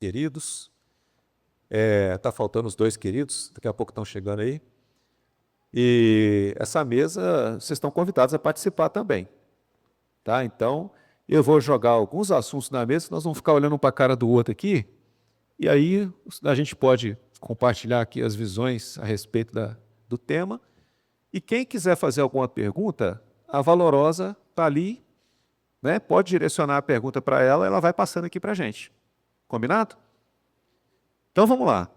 queridos. Tá faltando os dois queridos, daqui a pouco estão chegando aí. E essa mesa, vocês estão convidados a participar também, tá? Então, eu vou jogar alguns assuntos na mesa, nós vamos ficar olhando um para a cara do outro aqui, e aí a gente pode compartilhar aqui as visões a respeito do tema. E quem quiser fazer alguma pergunta, a Valorosa está ali, né? Pode direcionar a pergunta para ela, ela vai passando aqui para a gente. Combinado? Então vamos lá.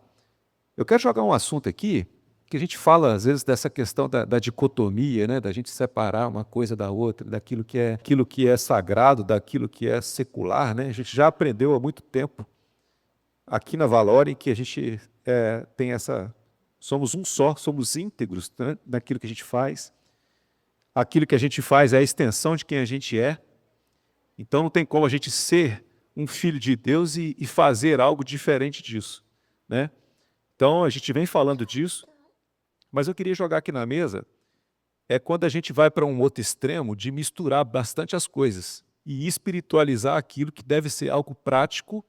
Eu quero jogar um assunto aqui, que a gente fala às vezes dessa questão da dicotomia, né? Da gente separar uma coisa da outra, aquilo que é sagrado, daquilo que é secular, né? A gente já aprendeu há muito tempo aqui na Valore que a gente tem essa... Somos um só, somos íntegros, né, naquilo que a gente faz. Aquilo que a gente faz é a extensão de quem a gente é. Então não tem como a gente ser um filho de Deus e fazer algo diferente disso, né? Então a gente vem falando disso, mas eu queria jogar aqui na mesa quando a gente vai para um outro extremo de misturar bastante as coisas e espiritualizar aquilo que deve ser algo prático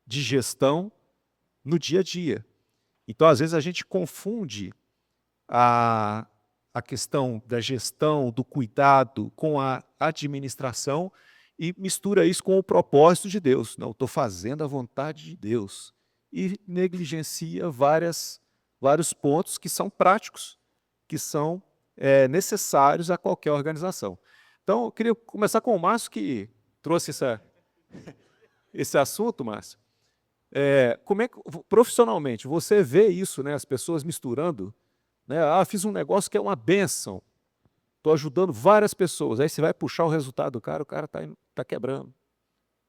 de gestão no dia a dia. Então, às vezes, a gente confunde a questão da gestão, do cuidado com a administração e mistura isso com o propósito de Deus. Não, estou fazendo a vontade de Deus. E negligencia vários pontos que são práticos, que são necessários a qualquer organização. Então, eu queria começar com o Márcio, que trouxe esse assunto, Márcio. Como é que, profissionalmente, você vê isso, né, as pessoas misturando, né? Fiz um negócio que é uma bênção, estou ajudando várias pessoas, aí você vai puxar o resultado do cara, o cara tá quebrando.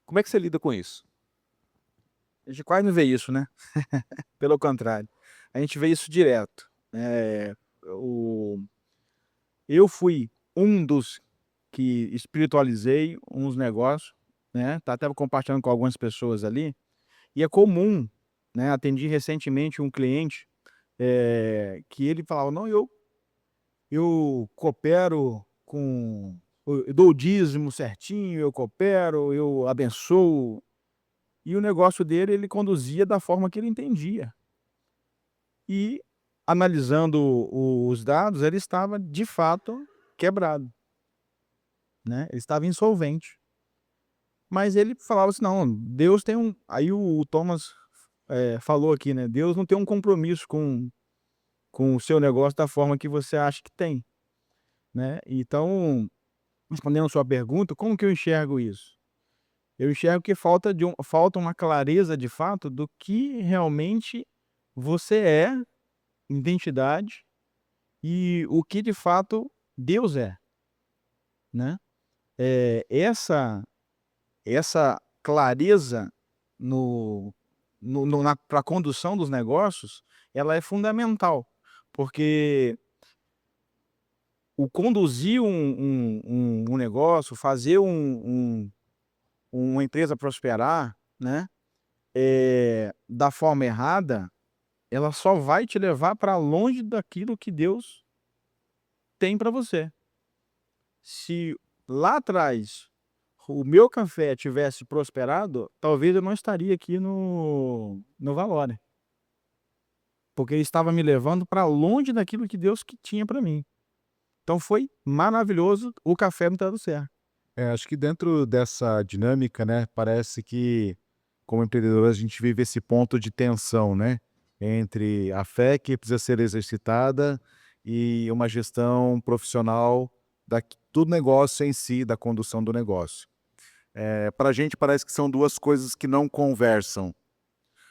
Como é que você lida com isso? A gente quase não vê isso, né? Pelo contrário, a gente vê isso direto. O eu fui um dos que espiritualizei uns negócios, né, tá até compartilhando com algumas pessoas ali, e é comum, né, atendi recentemente um cliente, que ele falava: "Não, eu coopero com eu dou o dízimo certinho, eu coopero, eu abençoo", e o negócio dele, ele conduzia da forma que ele entendia. E, analisando os dados, ele estava de fato quebrado, né, ele estava insolvente. Mas ele falava assim: "Não, Deus tem um", aí o Thomas, falou aqui, né, "Deus não tem um compromisso com o seu negócio da forma que você acha que tem", né. Então, respondendo a sua pergunta, como que eu enxergo isso? Eu enxergo que falta uma clareza de fato do que realmente você é, identidade, e o que de fato Deus é, né. Essa clareza no no na pra condução dos negócios, ela é fundamental, porque o conduzir um negócio, fazer uma empresa prosperar, né, da forma errada, ela só vai te levar para longe daquilo que Deus tem para você. Se lá atrás o meu café tivesse prosperado, talvez eu não estaria aqui no Valore, porque ele estava me levando para longe daquilo que Deus que tinha para mim. Então foi maravilhoso o café não dando certo. Acho que dentro dessa dinâmica, né, parece que como empreendedor a gente vive esse ponto de tensão, né, entre a fé que precisa ser exercitada e uma gestão profissional do negócio em si, da condução do negócio. Para a gente parece que são duas coisas que não conversam,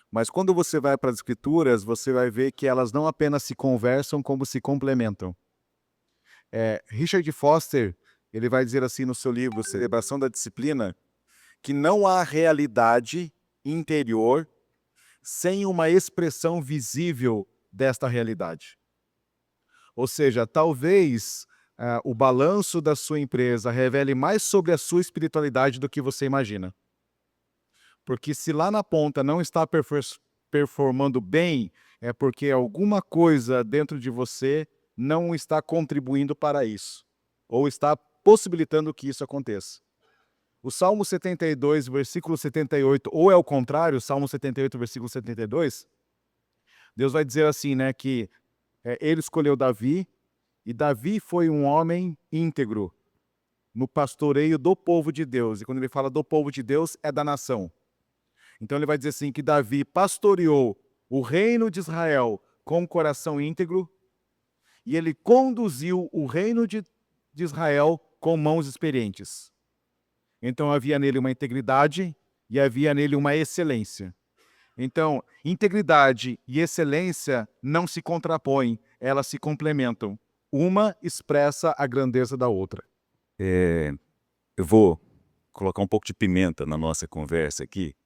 mas quando você vai para as escrituras, você vai ver que elas não apenas se conversam, como se complementam. Richard Foster, ele vai dizer assim no seu livro Celebração da Disciplina, que não há realidade interior sem uma expressão visível desta realidade. Ou seja, talvez o balanço da sua empresa revele mais sobre a sua espiritualidade do que você imagina. Porque se lá na ponta não está performando bem, é porque alguma coisa dentro de você não está contribuindo para isso, ou está possibilitando que isso aconteça. O Salmo 72, versículo 78, ou é o contrário, Salmo 78, versículo 72, Deus vai dizer assim, né, que ele escolheu Davi, e Davi foi um homem íntegro no pastoreio do povo de Deus. E quando ele fala do povo de Deus, é da nação. Então ele vai dizer assim que Davi pastoreou o reino de Israel com o coração íntegro, e ele conduziu o reino de Israel com mãos experientes. Então havia nele uma integridade e havia nele uma excelência. Então, integridade e excelência não se contrapõem, elas se complementam. Uma expressa a grandeza da outra. Eu vou colocar um pouco de pimenta na nossa conversa aqui.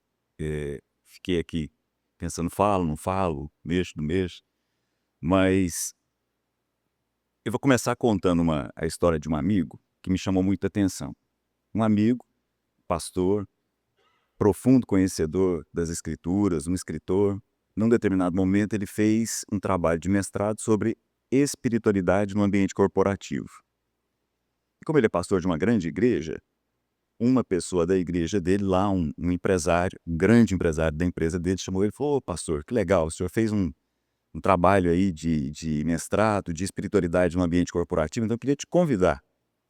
Fiquei aqui pensando, falo, não falo, mexo, não mexo. Mas eu vou começar contando a história de um amigo que me chamou muita atenção. Um amigo, pastor, profundo conhecedor das escrituras, um escritor. Num determinado momento ele fez um trabalho de mestrado sobre espiritualidade no ambiente corporativo. E como ele é pastor de uma grande igreja, uma pessoa da igreja dele lá, um empresário, um grande empresário da empresa dele, chamou ele e falou: "Ô pastor, que legal, o senhor fez um trabalho aí de mestrado, de espiritualidade no ambiente corporativo, então eu queria te convidar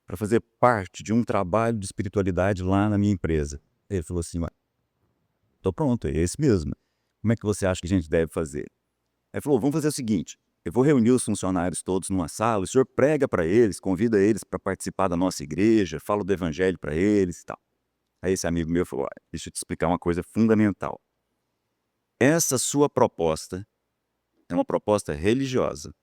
para fazer parte de um trabalho de espiritualidade lá na minha empresa." Ele falou assim: "Tô pronto, é esse mesmo. Como é que você acha que a gente deve fazer?" Aí ele falou: "Vamos fazer o seguinte, eu vou reunir os funcionários todos numa sala, o senhor prega para eles, convida eles para participar da nossa igreja, fala do evangelho para eles e tal." Aí esse amigo meu falou: "Olha, deixa eu te explicar uma coisa fundamental. Essa sua proposta é uma proposta religiosa.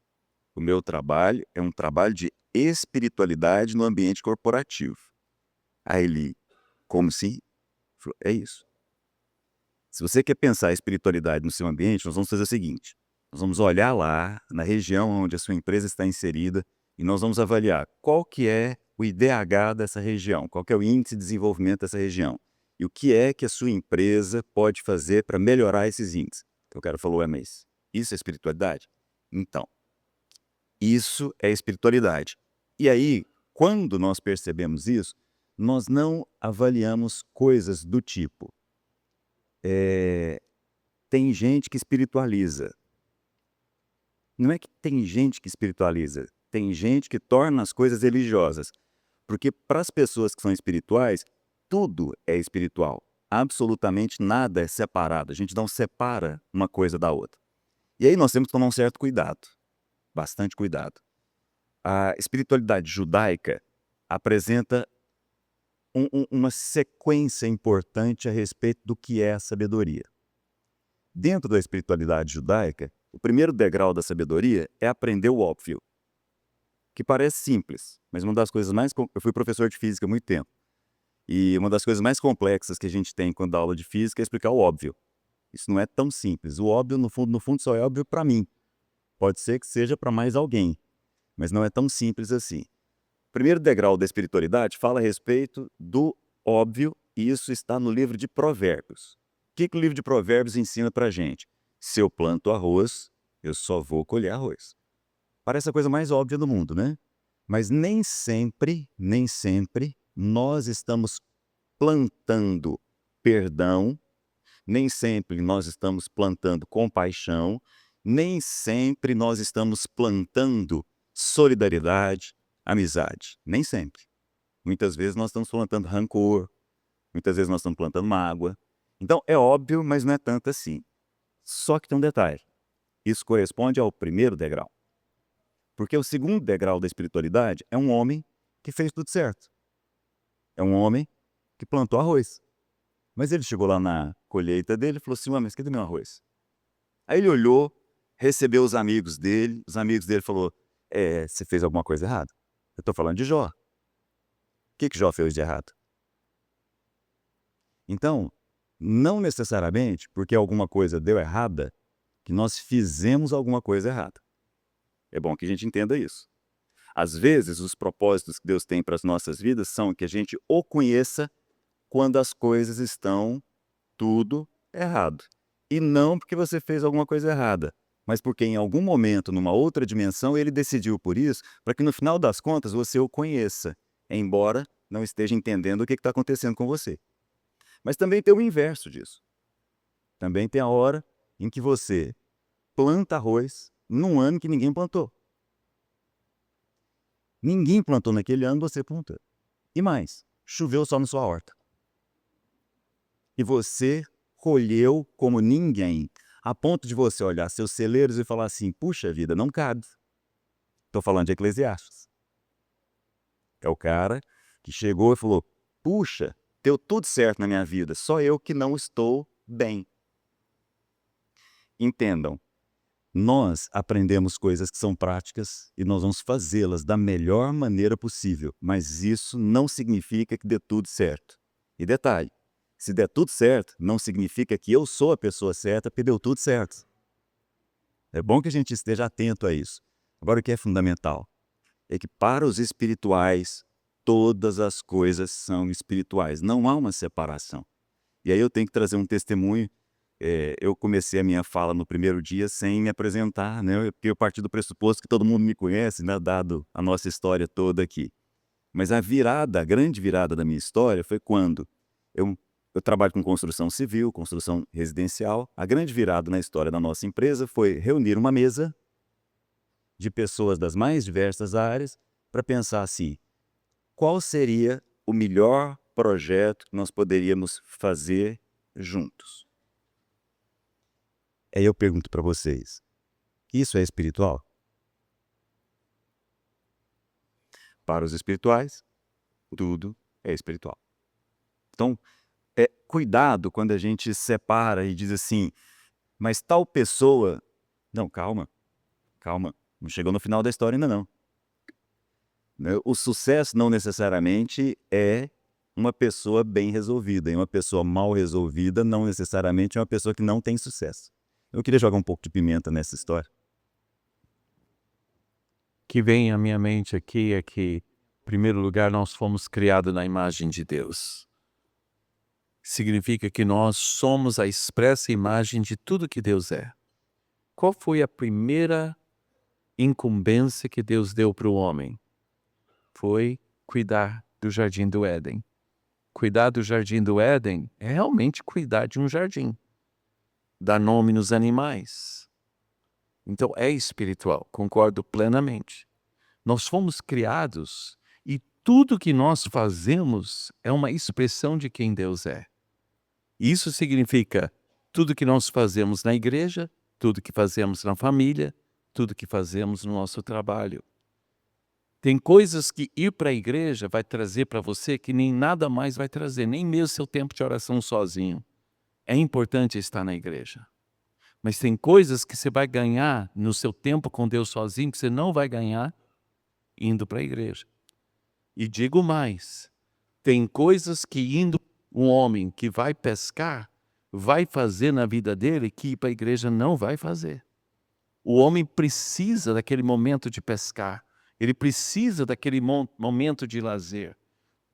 O meu trabalho é um trabalho de espiritualidade no ambiente corporativo." Aí ele: "Como assim?" Falou: "É isso. Se você quer pensar a espiritualidade no seu ambiente, nós vamos fazer o seguinte: nós vamos olhar lá na região onde a sua empresa está inserida e nós vamos avaliar qual que é o IDH dessa região, qual que é o índice de desenvolvimento dessa região e o que é que a sua empresa pode fazer para melhorar esses índices." Então o cara falou: "Mas isso é espiritualidade?" Então, isso é espiritualidade. E aí, quando nós percebemos isso, nós não avaliamos coisas do tipo: tem gente que espiritualiza. Não é que tem gente que espiritualiza, tem gente que torna as coisas religiosas. Porque para as pessoas que são espirituais, tudo é espiritual. Absolutamente nada é separado. A gente não separa uma coisa da outra. E aí nós temos que tomar um certo cuidado, bastante cuidado. A espiritualidade judaica apresenta uma sequência importante a respeito do que é a sabedoria. Dentro da espiritualidade judaica, o primeiro degrau da sabedoria é aprender o óbvio, que parece simples, mas uma das coisas mais... Eu fui professor de física há muito tempo, e uma das coisas mais complexas que a gente tem quando dá aula de física é explicar o óbvio. Isso não é tão simples. O óbvio, no fundo, só é óbvio para mim. Pode ser que seja para mais alguém, mas não é tão simples assim. O primeiro degrau da espiritualidade fala a respeito do óbvio, e isso está no livro de Provérbios. O que o livro de Provérbios ensina para a gente? Se eu planto arroz, eu só vou colher arroz. Parece a coisa mais óbvia do mundo, né? Mas nem sempre nós estamos plantando perdão, nem sempre nós estamos plantando compaixão, nem sempre nós estamos plantando solidariedade, amizade. Nem sempre. Muitas vezes nós estamos plantando rancor, muitas vezes nós estamos plantando mágoa. Então é óbvio, mas não é tanto assim. Só que tem um detalhe. Isso corresponde ao primeiro degrau. Porque o segundo degrau da espiritualidade é um homem que fez tudo certo. É um homem que plantou arroz. Mas ele chegou lá na colheita dele e falou assim: "Mas cadê meu arroz?" Aí ele olhou, recebeu os amigos dele falaram: "Você fez alguma coisa errada." Eu estou falando de Jó. O que Jó fez de errado? Então, não necessariamente porque alguma coisa deu errada, que nós fizemos alguma coisa errada. É bom que a gente entenda isso. Às vezes, os propósitos que Deus tem para as nossas vidas são que a gente o conheça quando as coisas estão tudo errado. E não porque você fez alguma coisa errada, mas porque em algum momento, numa outra dimensão, ele decidiu por isso, para que no final das contas você o conheça, embora não esteja entendendo o que está acontecendo com você. Mas também tem o inverso disso. Também tem a hora em que você planta arroz num ano que ninguém plantou. Ninguém plantou naquele ano, você plantou. E mais, choveu só na sua horta. E você colheu como ninguém, a ponto de você olhar seus celeiros e falar assim, puxa vida, não cabe. Estou falando de Eclesiastes. É o cara que chegou e falou, puxa, deu tudo certo na minha vida, só eu que não estou bem. Entendam, nós aprendemos coisas que são práticas e nós vamos fazê-las da melhor maneira possível, mas isso não significa que dê tudo certo. E detalhe, se der tudo certo, não significa que eu sou a pessoa certa porque deu tudo certo. É bom que a gente esteja atento a isso. Agora, o que é fundamental é que para os espirituais, todas as coisas são espirituais. Não há uma separação. E aí eu tenho que trazer um testemunho. Eu comecei a minha fala no primeiro dia sem me apresentar, né? Porque eu parti do pressuposto que todo mundo me conhece, né? Dado a nossa história toda aqui. Mas a grande virada da minha história foi quando eu trabalho com construção civil, construção residencial. A grande virada na história da nossa empresa foi reunir uma mesa de pessoas das mais diversas áreas para pensar assim, qual seria o melhor projeto que nós poderíamos fazer juntos? Aí eu pergunto para vocês, isso é espiritual? Para os espirituais, tudo é espiritual. Então, cuidado quando a gente separa e diz assim, mas tal pessoa... Não, calma, não chegou no final da história ainda não. O sucesso não necessariamente é uma pessoa bem resolvida, e uma pessoa mal resolvida não necessariamente é uma pessoa que não tem sucesso. Eu queria jogar um pouco de pimenta nessa história. O que vem à minha mente aqui é que, em primeiro lugar, nós fomos criados na imagem de Deus. Significa que nós somos a expressa imagem de tudo que Deus é. Qual foi a primeira incumbência que Deus deu para o homem? Foi cuidar do jardim do Éden. Cuidar do jardim do Éden é realmente cuidar de um jardim. Dar nome nos animais. Então é espiritual, concordo plenamente. Nós fomos criados e tudo que nós fazemos é uma expressão de quem Deus é. Isso significa tudo que nós fazemos na igreja, tudo que fazemos na família, tudo que fazemos no nosso trabalho. Tem coisas que ir para a igreja vai trazer para você que nem nada mais vai trazer, nem mesmo seu tempo de oração sozinho. É importante estar na igreja. Mas tem coisas que você vai ganhar no seu tempo com Deus sozinho que você não vai ganhar indo para a igreja. E digo mais, tem coisas que indo um homem que vai pescar vai fazer na vida dele que ir para a igreja não vai fazer. O homem precisa daquele momento de pescar. Ele precisa daquele momento de lazer.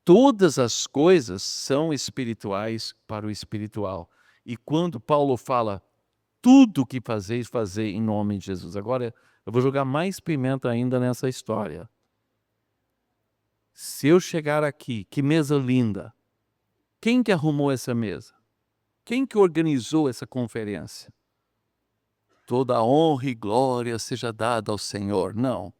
Todas as coisas são espirituais para o espiritual. E quando Paulo fala, tudo que fazeis, fazei em nome de Jesus. Agora, eu vou jogar mais pimenta ainda nessa história. Se eu chegar aqui, que mesa linda. Quem que arrumou essa mesa? Quem que organizou essa conferência? Toda a honra e glória seja dada ao Senhor. Não.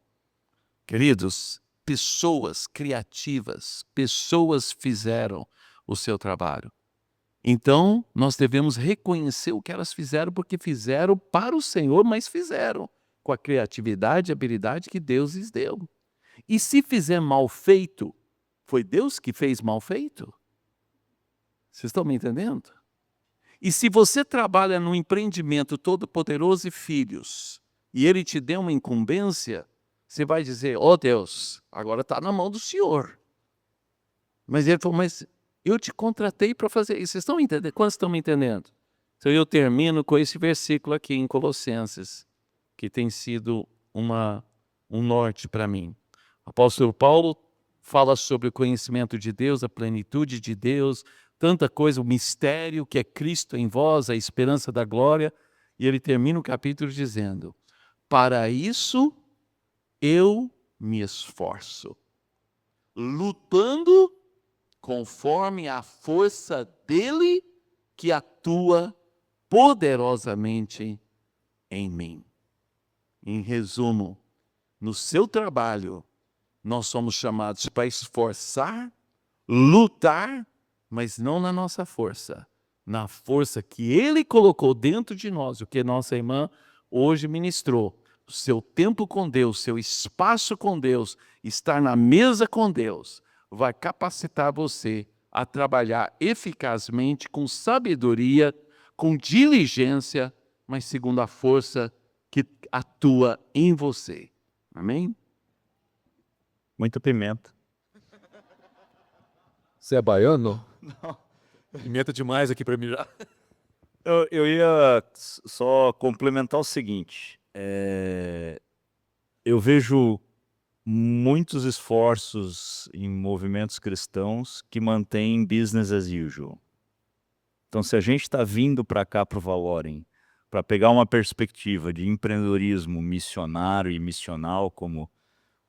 Queridos, pessoas criativas, pessoas fizeram o seu trabalho. Então, nós devemos reconhecer o que elas fizeram, porque fizeram para o Senhor, mas fizeram com a criatividade e habilidade que Deus lhes deu. E se fizer mal feito, foi Deus que fez mal feito? Vocês estão me entendendo? E se você trabalha num empreendimento todo-poderoso e filhos, e ele te deu uma incumbência, você vai dizer, ó Deus, agora está na mão do Senhor. Mas ele falou, mas eu te contratei para fazer isso. Vocês estão entendendo? Quantos estão me entendendo? Então eu termino com esse versículo aqui em Colossenses, que tem sido um norte para mim. O apóstolo Paulo fala sobre o conhecimento de Deus, a plenitude de Deus, tanta coisa, o mistério que é Cristo em vós, a esperança da glória. E ele termina o capítulo dizendo, para isso eu me esforço, lutando conforme a força dele que atua poderosamente em mim. Em resumo, no seu trabalho, nós somos chamados para esforçar, lutar, mas não na nossa força, na força que Ele colocou dentro de nós, o que nossa irmã hoje ministrou. O seu tempo com Deus, seu espaço com Deus, estar na mesa com Deus, vai capacitar você a trabalhar eficazmente, com sabedoria, com diligência, mas segundo a força que atua em você. Amém? Muita pimenta. Você é baiano? Não. Pimenta demais aqui para mim já. Eu ia só complementar o seguinte. Eu vejo muitos esforços em movimentos cristãos que mantêm business as usual. Então, se a gente está vindo para cá, para o Valorem, para pegar uma perspectiva de empreendedorismo missionário e missional, como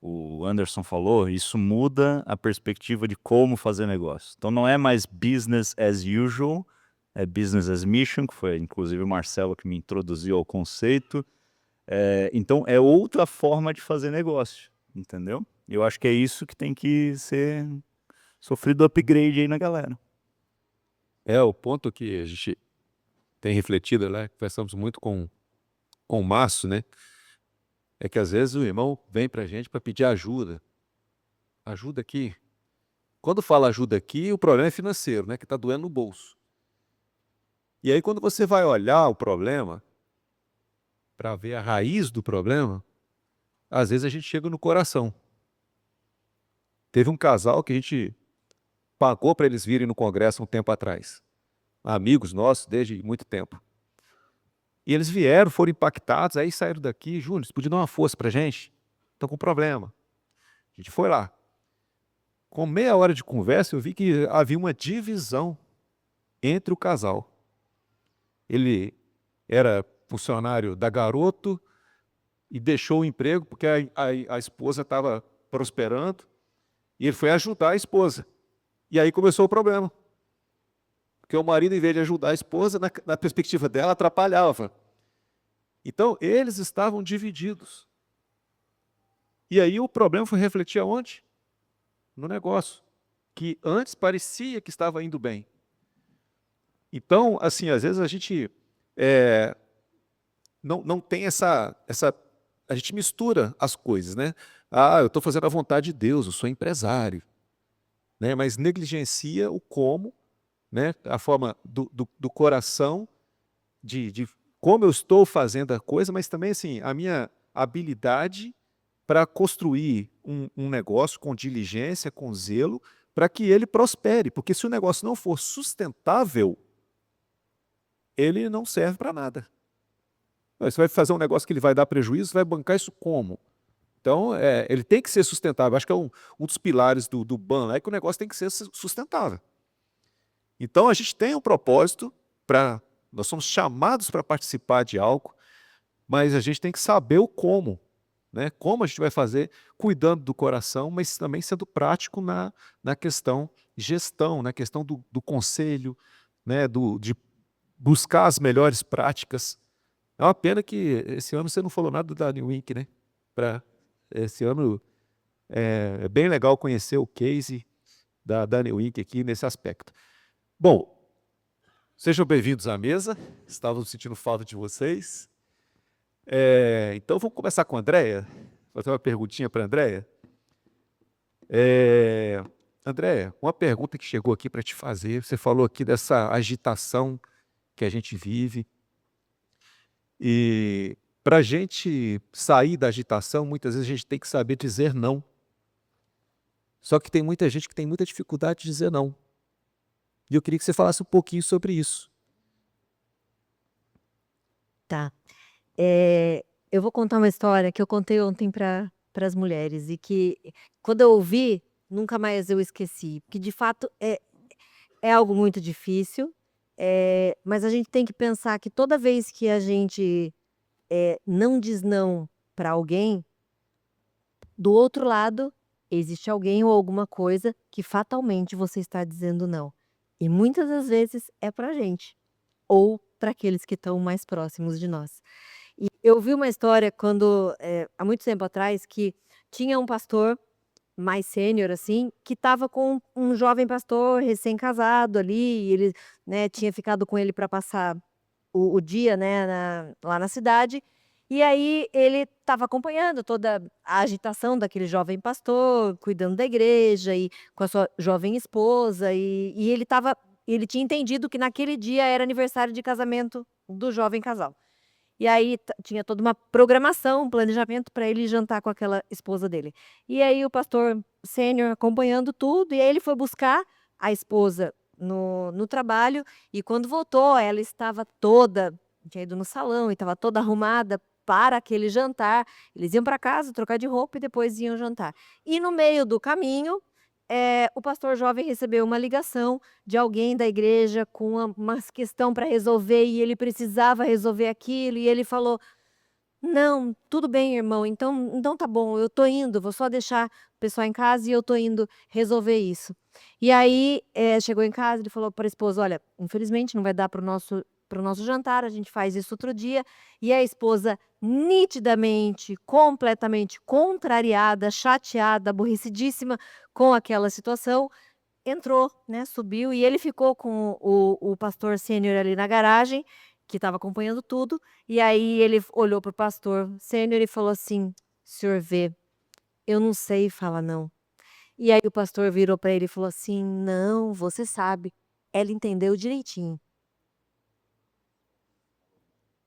o Anderson falou, isso muda a perspectiva de como fazer negócio. Então, não é mais business as usual, é business as mission, que foi inclusive o Marcelo que me introduziu ao conceito. Então, é outra forma de fazer negócio, entendeu? Eu acho que é isso que tem que ser sofrido upgrade aí na galera. O ponto que a gente tem refletido, né? Conversamos muito com o Márcio, né? É que às vezes o irmão vem para a gente para pedir ajuda. Ajuda aqui. Quando fala ajuda aqui, o problema é financeiro, né? Que está doendo no bolso. E aí quando você vai olhar o problema, para ver a raiz do problema, às vezes a gente chega no coração. Teve um casal que a gente pagou para eles virem no congresso um tempo atrás. Amigos nossos desde muito tempo. E eles vieram, foram impactados, aí saíram daqui. Júnior, você podia dar uma força para a gente? Estão com problema. A gente foi lá. Com meia hora de conversa, eu vi que havia uma divisão entre o casal. Ele era funcionário da Garoto e deixou o emprego porque a esposa estava prosperando e ele foi ajudar a esposa. E aí começou o problema. Porque o marido, em vez de ajudar a esposa, na perspectiva dela, atrapalhava. Então, eles estavam divididos. E aí o problema foi refletir aonde? No negócio, que antes parecia que estava indo bem. Então, assim, às vezes a gente não tem essa... A gente mistura as coisas, né? Eu estou fazendo a vontade de Deus, eu sou empresário. Né? Mas negligencia o como, né? A forma do coração, de como eu estou fazendo a coisa, mas também assim, a minha habilidade para construir um negócio com diligência, com zelo, para que ele prospere. Porque se o negócio não for sustentável, ele não serve para nada. Você vai fazer um negócio que ele vai dar prejuízo, você vai bancar isso como? Então, ele tem que ser sustentável. Acho que é um dos pilares do BAN, é que o negócio tem que ser sustentável. Então, a gente tem um propósito, nós somos chamados para participar de algo, mas a gente tem que saber o como. Né? Como a gente vai fazer, cuidando do coração, mas também sendo prático na questão de gestão, na questão do conselho, né? De buscar as melhores práticas. É uma pena que esse ano você não falou nada da New Week, né? Esse ano é bem legal conhecer o case da New Week aqui nesse aspecto. Bom, sejam bem-vindos à mesa. Estávamos sentindo falta de vocês. Então vamos começar com a Andréia. Vou fazer uma perguntinha para a Andréia. Andréia, uma pergunta que chegou aqui para te fazer. Você falou aqui dessa agitação que a gente vive. E para a gente sair da agitação, muitas vezes a gente tem que saber dizer não. Só que tem muita gente que tem muita dificuldade de dizer não. E eu queria que você falasse um pouquinho sobre isso. Tá. Eu vou contar uma história que eu contei ontem para as mulheres e que, quando eu ouvi, nunca mais eu esqueci. Porque, de fato, é algo muito difícil, mas a gente tem que pensar que toda vez que a gente não diz não para alguém, do outro lado existe alguém ou alguma coisa que fatalmente você está dizendo não. E muitas das vezes é pra gente, ou para aqueles que estão mais próximos de nós. E eu vi uma história quando, há muito tempo atrás, que tinha um pastor mais sênior, assim, que estava com um jovem pastor recém-casado ali, e ele, né, tinha ficado com ele para passar o dia, né, lá na cidade. E aí ele estava acompanhando toda a agitação daquele jovem pastor, cuidando da igreja e com a sua jovem esposa, e ele tinha entendido que naquele dia era aniversário de casamento do jovem casal. E aí tinha toda uma programação, um planejamento para ele jantar com aquela esposa dele. E aí o pastor sênior acompanhando tudo, e aí ele foi buscar a esposa no trabalho, e quando voltou, ela estava toda, tinha ido no salão e estava toda arrumada para aquele jantar. Eles iam para casa trocar de roupa e depois iam jantar. E no meio do caminho, o pastor jovem recebeu uma ligação de alguém da igreja com uma questão para resolver, e ele precisava resolver aquilo, e ele falou: "Não, tudo bem, irmão, então tá bom, eu tô indo, vou só deixar o pessoal em casa e eu tô indo resolver isso". E aí, chegou em casa, ele falou para a esposa: "Olha, infelizmente não vai dar para o nosso jantar, a gente faz isso outro dia". E a esposa, nitidamente, completamente contrariada, chateada, aborrecidíssima com aquela situação, entrou, né, subiu, e ele ficou com o pastor sênior ali na garagem, que estava acompanhando tudo. E aí ele olhou para o pastor sênior e falou assim: "Senhor vê, eu não sei falar não". E aí o pastor virou para ele e falou assim: "Não, você sabe". Ela entendeu direitinho.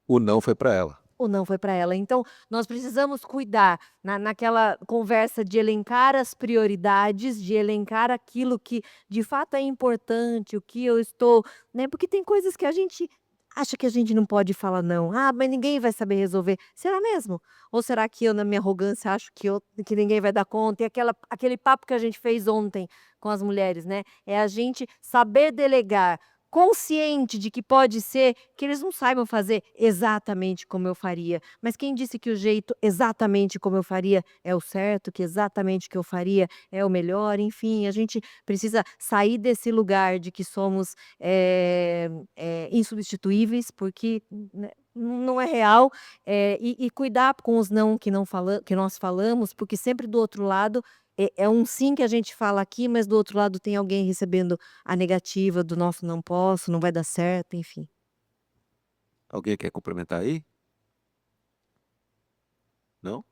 O não foi para ela. O não foi para ela. Então, nós precisamos cuidar naquela conversa de elencar as prioridades, de elencar aquilo que de fato é importante, o que eu estou, né, porque tem coisas que a gente acha que a gente não pode falar não. "Ah, mas ninguém vai saber resolver". Será mesmo? Ou será que eu, na minha arrogância, acho que ninguém vai dar conta? E aquele papo que a gente fez ontem com as mulheres, né, é a gente saber delegar, consciente de que pode ser que eles não saibam fazer exatamente como eu faria, mas quem disse que o jeito exatamente como eu faria é o certo, que exatamente o que eu faria é o melhor? Enfim, a gente precisa sair desse lugar de que somos, insubstituíveis, porque, né, não é real, e cuidar com os não que nós falamos, porque sempre do outro lado é um sim que a gente fala aqui, mas do outro lado tem alguém recebendo a negativa do nosso "não posso", "não vai dar certo", enfim. Alguém quer complementar aí? Não?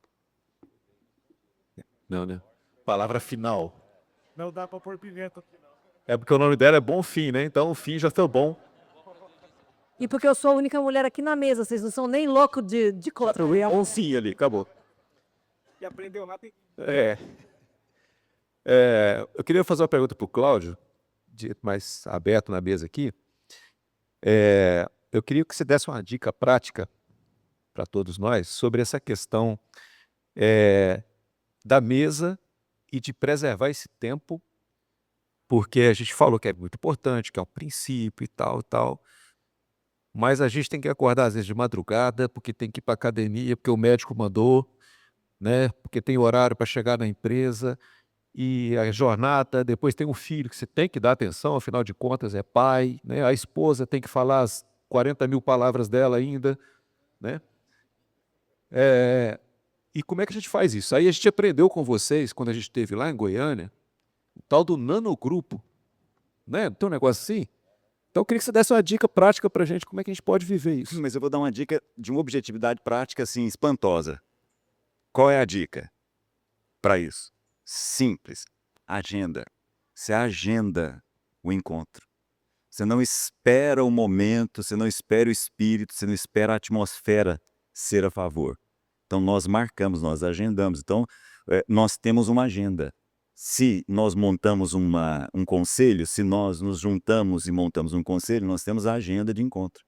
Não, né? Palavra final. Não dá para pôr pimenta. É porque o nome dela é Bom Fim, né? Então o fim já foi bom. E porque eu sou a única mulher aqui na mesa, vocês não são nem louco de Bom Fim ali, acabou. E aprendeu lá, tem É. Eu queria fazer uma pergunta para o Cláudio, mais aberto na mesa aqui. Eu queria que você desse uma dica prática para todos nós sobre essa questão da mesa e de preservar esse tempo, porque a gente falou que é muito importante, que é um princípio e tal, mas a gente tem que acordar às vezes de madrugada, porque tem que ir para academia, porque o médico mandou, né? Porque tem horário para chegar na empresa. E a jornada, depois tem um filho que você tem que dar atenção, afinal de contas é pai, né? A esposa tem que falar as 40.000 palavras dela ainda, né? E como é que a gente faz isso? Aí a gente aprendeu com vocês, quando a gente esteve lá em Goiânia, o tal do nanogrupo, né? Não tem um negócio assim? Então eu queria que você desse uma dica prática para a gente, como é que a gente pode viver isso. Mas eu vou dar uma dica de uma objetividade prática assim espantosa. Qual é a dica para isso? Simples. Agenda. Você agenda o encontro. Você não espera o momento, você não espera o espírito, você não espera a atmosfera ser a favor. Então nós marcamos, nós agendamos. Então nós temos uma agenda. Se nós montamos um conselho, se nós nos juntamos e montamos um conselho, nós temos a agenda de encontro.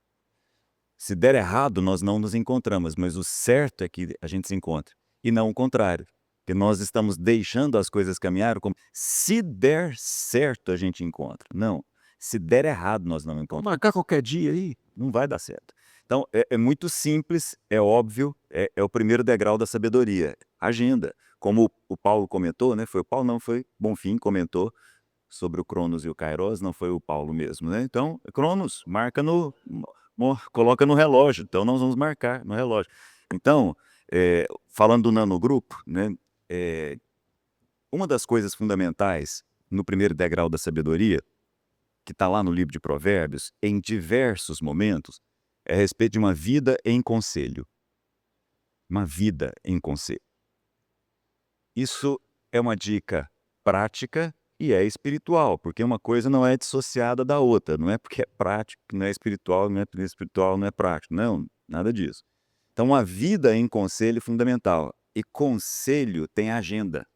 Se der errado, nós não nos encontramos, mas o certo é que a gente se encontre. E não o contrário. Porque nós estamos deixando as coisas caminhar como se der certo a gente encontra. Não. Se der errado, nós não Vamos encontramos. marcar qualquer dia aí? Não vai dar certo. Então, é muito simples, é óbvio, é o primeiro degrau da sabedoria. Agenda. Como o Paulo comentou, né? Foi o Paulo, não, foi Bonfim comentou sobre o Cronos e o Kairos, não foi o Paulo mesmo, né? Então, Cronos, marca coloca no relógio, então nós vamos marcar no relógio. Então, falando do nanogrupo, né? Uma das coisas fundamentais no primeiro degrau da sabedoria, que está lá no livro de Provérbios, em diversos momentos, é a respeito de uma vida em conselho. Uma vida em conselho. Isso é uma dica prática e é espiritual, porque uma coisa não é dissociada da outra. Não é porque é prático, não é espiritual, não é espiritual, não é prático. Não, nada disso. Então, a vida em conselho é fundamental. E conselho tem agenda.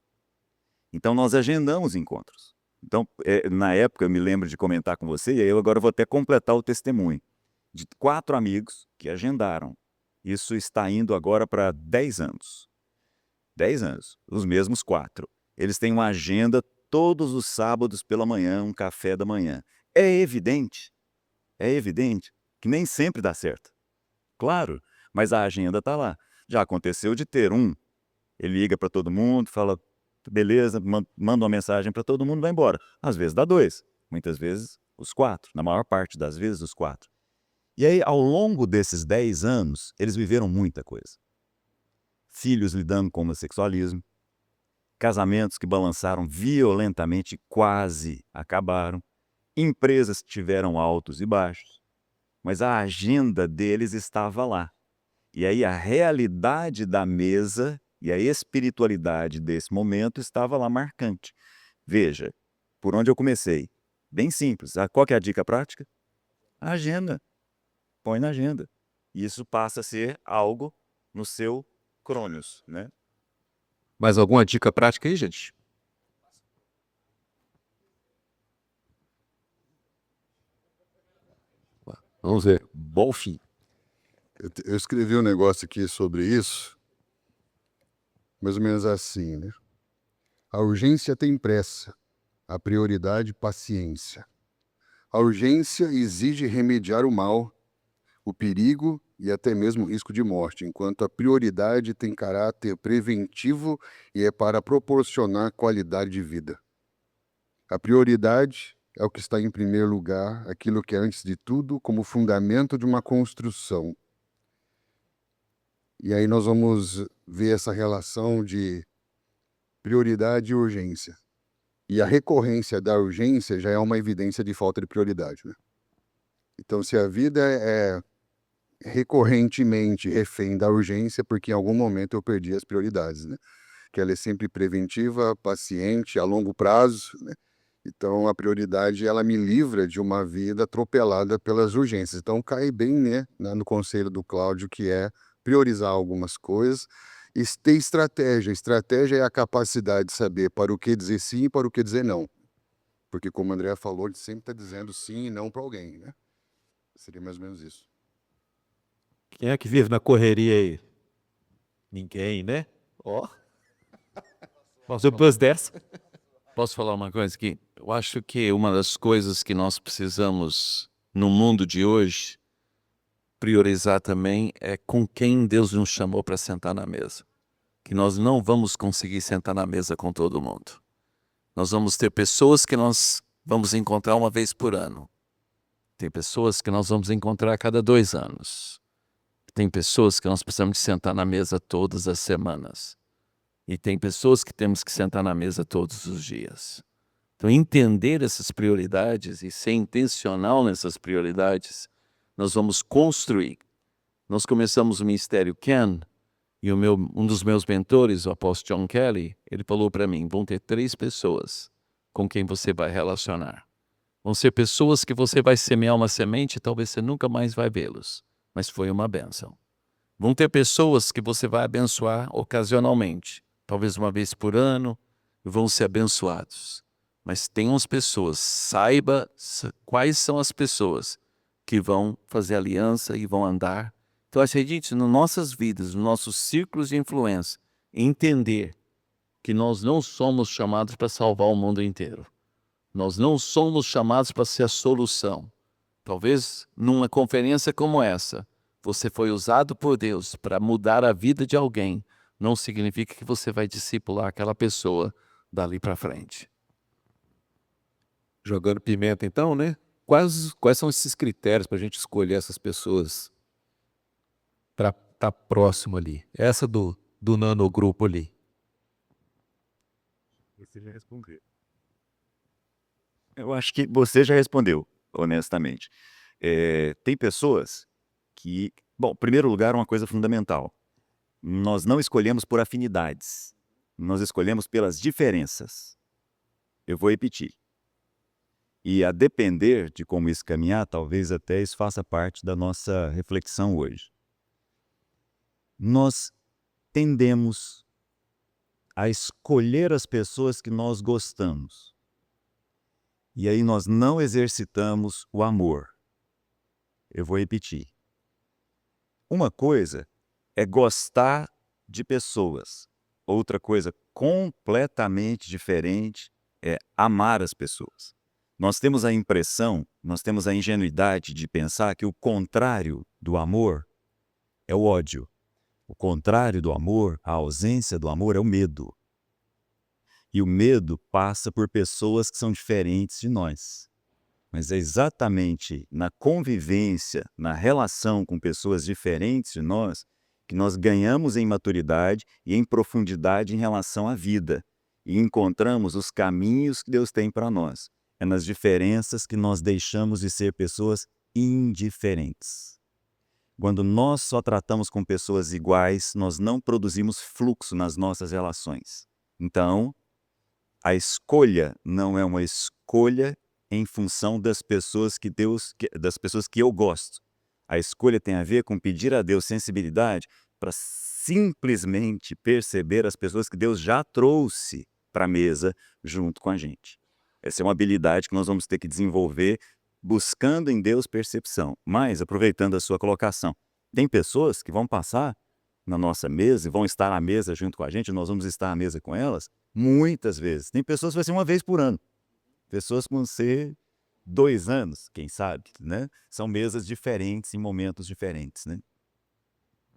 Então, nós agendamos encontros. Então, na época, eu me lembro de comentar com você, e aí eu agora vou até completar o testemunho, de 4 amigos que agendaram. Isso está indo agora para 10 anos. 10 anos, os mesmos 4. Eles têm uma agenda todos os sábados pela manhã, um café da manhã. É evidente que nem sempre dá certo. Claro, mas a agenda está lá. Já aconteceu de ter um, ele liga para todo mundo, fala, beleza, manda uma mensagem para todo mundo, vai embora. Às vezes dá 2, muitas vezes os 4, na maior parte das vezes os 4. E aí, ao longo desses 10 anos, eles viveram muita coisa. Filhos lidando com homossexualismo, casamentos que balançaram violentamente e quase acabaram, empresas que tiveram altos e baixos, mas a agenda deles estava lá. E aí a realidade da mesa e a espiritualidade desse momento estava lá marcante. Veja, por onde eu comecei? Bem simples. Qual que é a dica prática? A agenda. Põe na agenda. E isso passa a ser algo no seu Cronos, né? Mais alguma dica prática aí, gente? Vamos ver. Bom fim. Eu escrevi um negócio aqui sobre isso, mais ou menos assim, né? A urgência tem pressa, a prioridade, paciência. A urgência exige remediar o mal, o perigo e até mesmo o risco de morte, enquanto a prioridade tem caráter preventivo e é para proporcionar qualidade de vida. A prioridade é o que está em primeiro lugar, aquilo que é antes de tudo, como fundamento de uma construção. E aí nós vamos ver essa relação de prioridade e urgência. E a recorrência da urgência já é uma evidência de falta de prioridade, né? Então, se a vida é recorrentemente refém da urgência, porque em algum momento eu perdi as prioridades, né? Que ela é sempre preventiva, paciente, a longo prazo, né? Então, a prioridade, ela me livra de uma vida atropelada pelas urgências. Então, cai bem, né, no conselho do Cláudio, que é priorizar algumas coisas e ter estratégia. Estratégia é a capacidade de saber para o que dizer sim e para o que dizer não. Porque, como o André falou, ele sempre está dizendo sim e não para alguém, né? Seria mais ou menos isso. Quem é que vive na correria aí? Ninguém, né? Ó. Mas depois dessa. Posso falar uma coisa aqui? Eu acho que uma das coisas que nós precisamos, no mundo de hoje, priorizar também é com quem Deus nos chamou para sentar na mesa. Que nós não vamos conseguir sentar na mesa com todo mundo. Nós vamos ter pessoas que nós vamos encontrar uma vez por ano. Tem pessoas que nós vamos encontrar a cada 2 anos. Tem pessoas que nós precisamos de sentar na mesa todas as semanas. E tem pessoas que temos que sentar na mesa todos os dias. Então, entender essas prioridades e ser intencional nessas prioridades, nós vamos construir. Nós começamos o Ministério Ken, e um dos meus mentores, o apóstolo John Kelly, ele falou para mim, vão ter 3 pessoas com quem você vai relacionar. Vão ser pessoas que você vai semear uma semente e talvez você nunca mais vai vê-los, mas foi uma bênção. Vão ter pessoas que você vai abençoar ocasionalmente, talvez uma vez por ano, e vão ser abençoados. Mas tem umas pessoas, saiba quais são as pessoas que vão fazer aliança e vão andar. Então, acredite, nas nossas vidas, nos nossos círculos de influência, entender que nós não somos chamados para salvar o mundo inteiro. Nós não somos chamados para ser a solução. Talvez numa conferência como essa, você foi usado por Deus para mudar a vida de alguém não significa que você vai discipular aquela pessoa dali para frente. Jogando pimenta, então, né? Quais são esses critérios para a gente escolher essas pessoas para estar próximo ali? Essa do nanogrupo ali. Você já respondeu. Eu acho que você já respondeu, honestamente. Tem pessoas que... Bom, em primeiro lugar, uma coisa fundamental. Nós não escolhemos por afinidades. Nós escolhemos pelas diferenças. Eu vou repetir. E a depender de como isso caminhar, talvez até isso faça parte da nossa reflexão hoje. Nós tendemos a escolher as pessoas que nós gostamos. E aí nós não exercitamos o amor. Eu vou repetir. Uma coisa é gostar de pessoas. Outra coisa completamente diferente é amar as pessoas. Nós temos a impressão, nós temos a ingenuidade de pensar que o contrário do amor é o ódio. O contrário do amor, a ausência do amor, é o medo. E o medo passa por pessoas que são diferentes de nós. Mas é exatamente na convivência, na relação com pessoas diferentes de nós, que nós ganhamos em maturidade e em profundidade em relação à vida. E encontramos os caminhos que Deus tem para nós. É nas diferenças que nós deixamos de ser pessoas indiferentes. Quando nós só tratamos com pessoas iguais, nós não produzimos fluxo nas nossas relações. Então, a escolha não é uma escolha em função das pessoas que eu gosto. A escolha tem a ver com pedir a Deus sensibilidade para simplesmente perceber as pessoas que Deus já trouxe para a mesa junto com a gente. Essa é uma habilidade que nós vamos ter que desenvolver buscando em Deus percepção. Mas, aproveitando a sua colocação, tem pessoas que vão passar na nossa mesa e vão estar à mesa junto com a gente, nós vamos estar à mesa com elas muitas vezes. Tem pessoas que vai ser uma vez por ano. Pessoas que vão ser 2 anos, quem sabe, né? São mesas diferentes em momentos diferentes, né?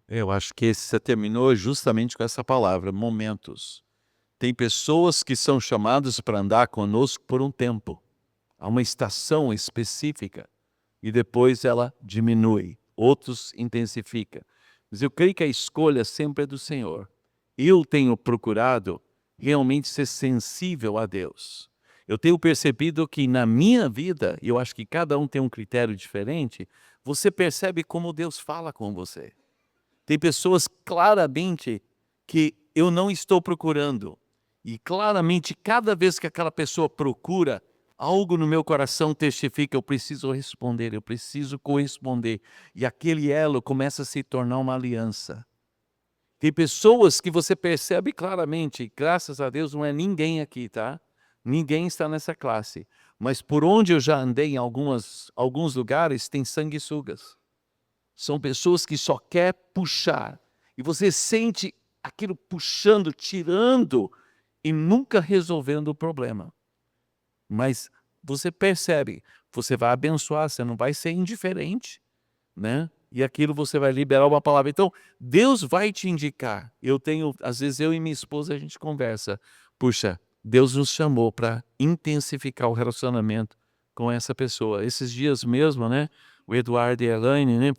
Eu acho que você terminou justamente com essa palavra, momentos. Tem pessoas que são chamadas para andar conosco por um tempo. Há uma estação específica e depois ela diminui, outros intensifica. Mas eu creio que a escolha sempre é do Senhor. Eu tenho procurado realmente ser sensível a Deus. Eu tenho percebido que na minha vida, e eu acho que cada um tem um critério diferente, você percebe como Deus fala com você. Tem pessoas claramente que eu não estou procurando. E claramente, cada vez que aquela pessoa procura, algo no meu coração testifica, eu preciso responder, eu preciso corresponder. E aquele elo começa a se tornar uma aliança. Tem pessoas que você percebe claramente, graças a Deus não é ninguém aqui, tá? Ninguém está nessa classe. Mas por onde eu já andei em alguns lugares, tem sanguessugas. São pessoas que só quer puxar. E você sente aquilo puxando, tirando e nunca resolvendo o problema. Mas você percebe, você vai abençoar, você não vai ser indiferente, né? E aquilo você vai liberar uma palavra. Então, Deus vai te indicar. Às vezes eu e minha esposa a gente conversa. Puxa, Deus nos chamou para intensificar o relacionamento com essa pessoa. Esses dias mesmo, né? O Eduardo e a Elaine, né?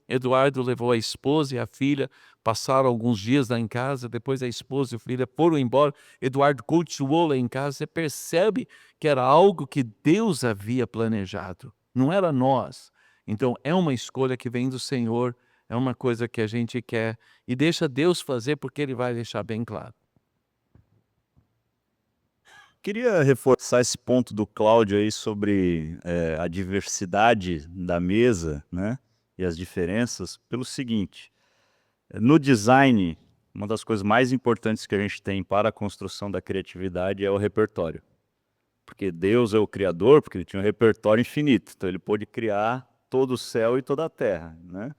Eduardo levou a esposa e a filha, passaram alguns dias lá em casa, depois a esposa e a filha foram embora. Eduardo continuou lá em casa. Você percebe que era algo que Deus havia planejado, não era nós. Então, é uma escolha que vem do Senhor, é uma coisa que a gente quer e deixa Deus fazer porque Ele vai deixar bem claro. Queria reforçar esse ponto do Cláudio aí sobre a diversidade da mesa, né, e as diferenças, pelo seguinte: no design, uma das coisas mais importantes que a gente tem para a construção da criatividade é o repertório. Porque Deus é o criador, porque Ele tinha um repertório infinito, então Ele pôde criar todo o céu e toda a terra, né?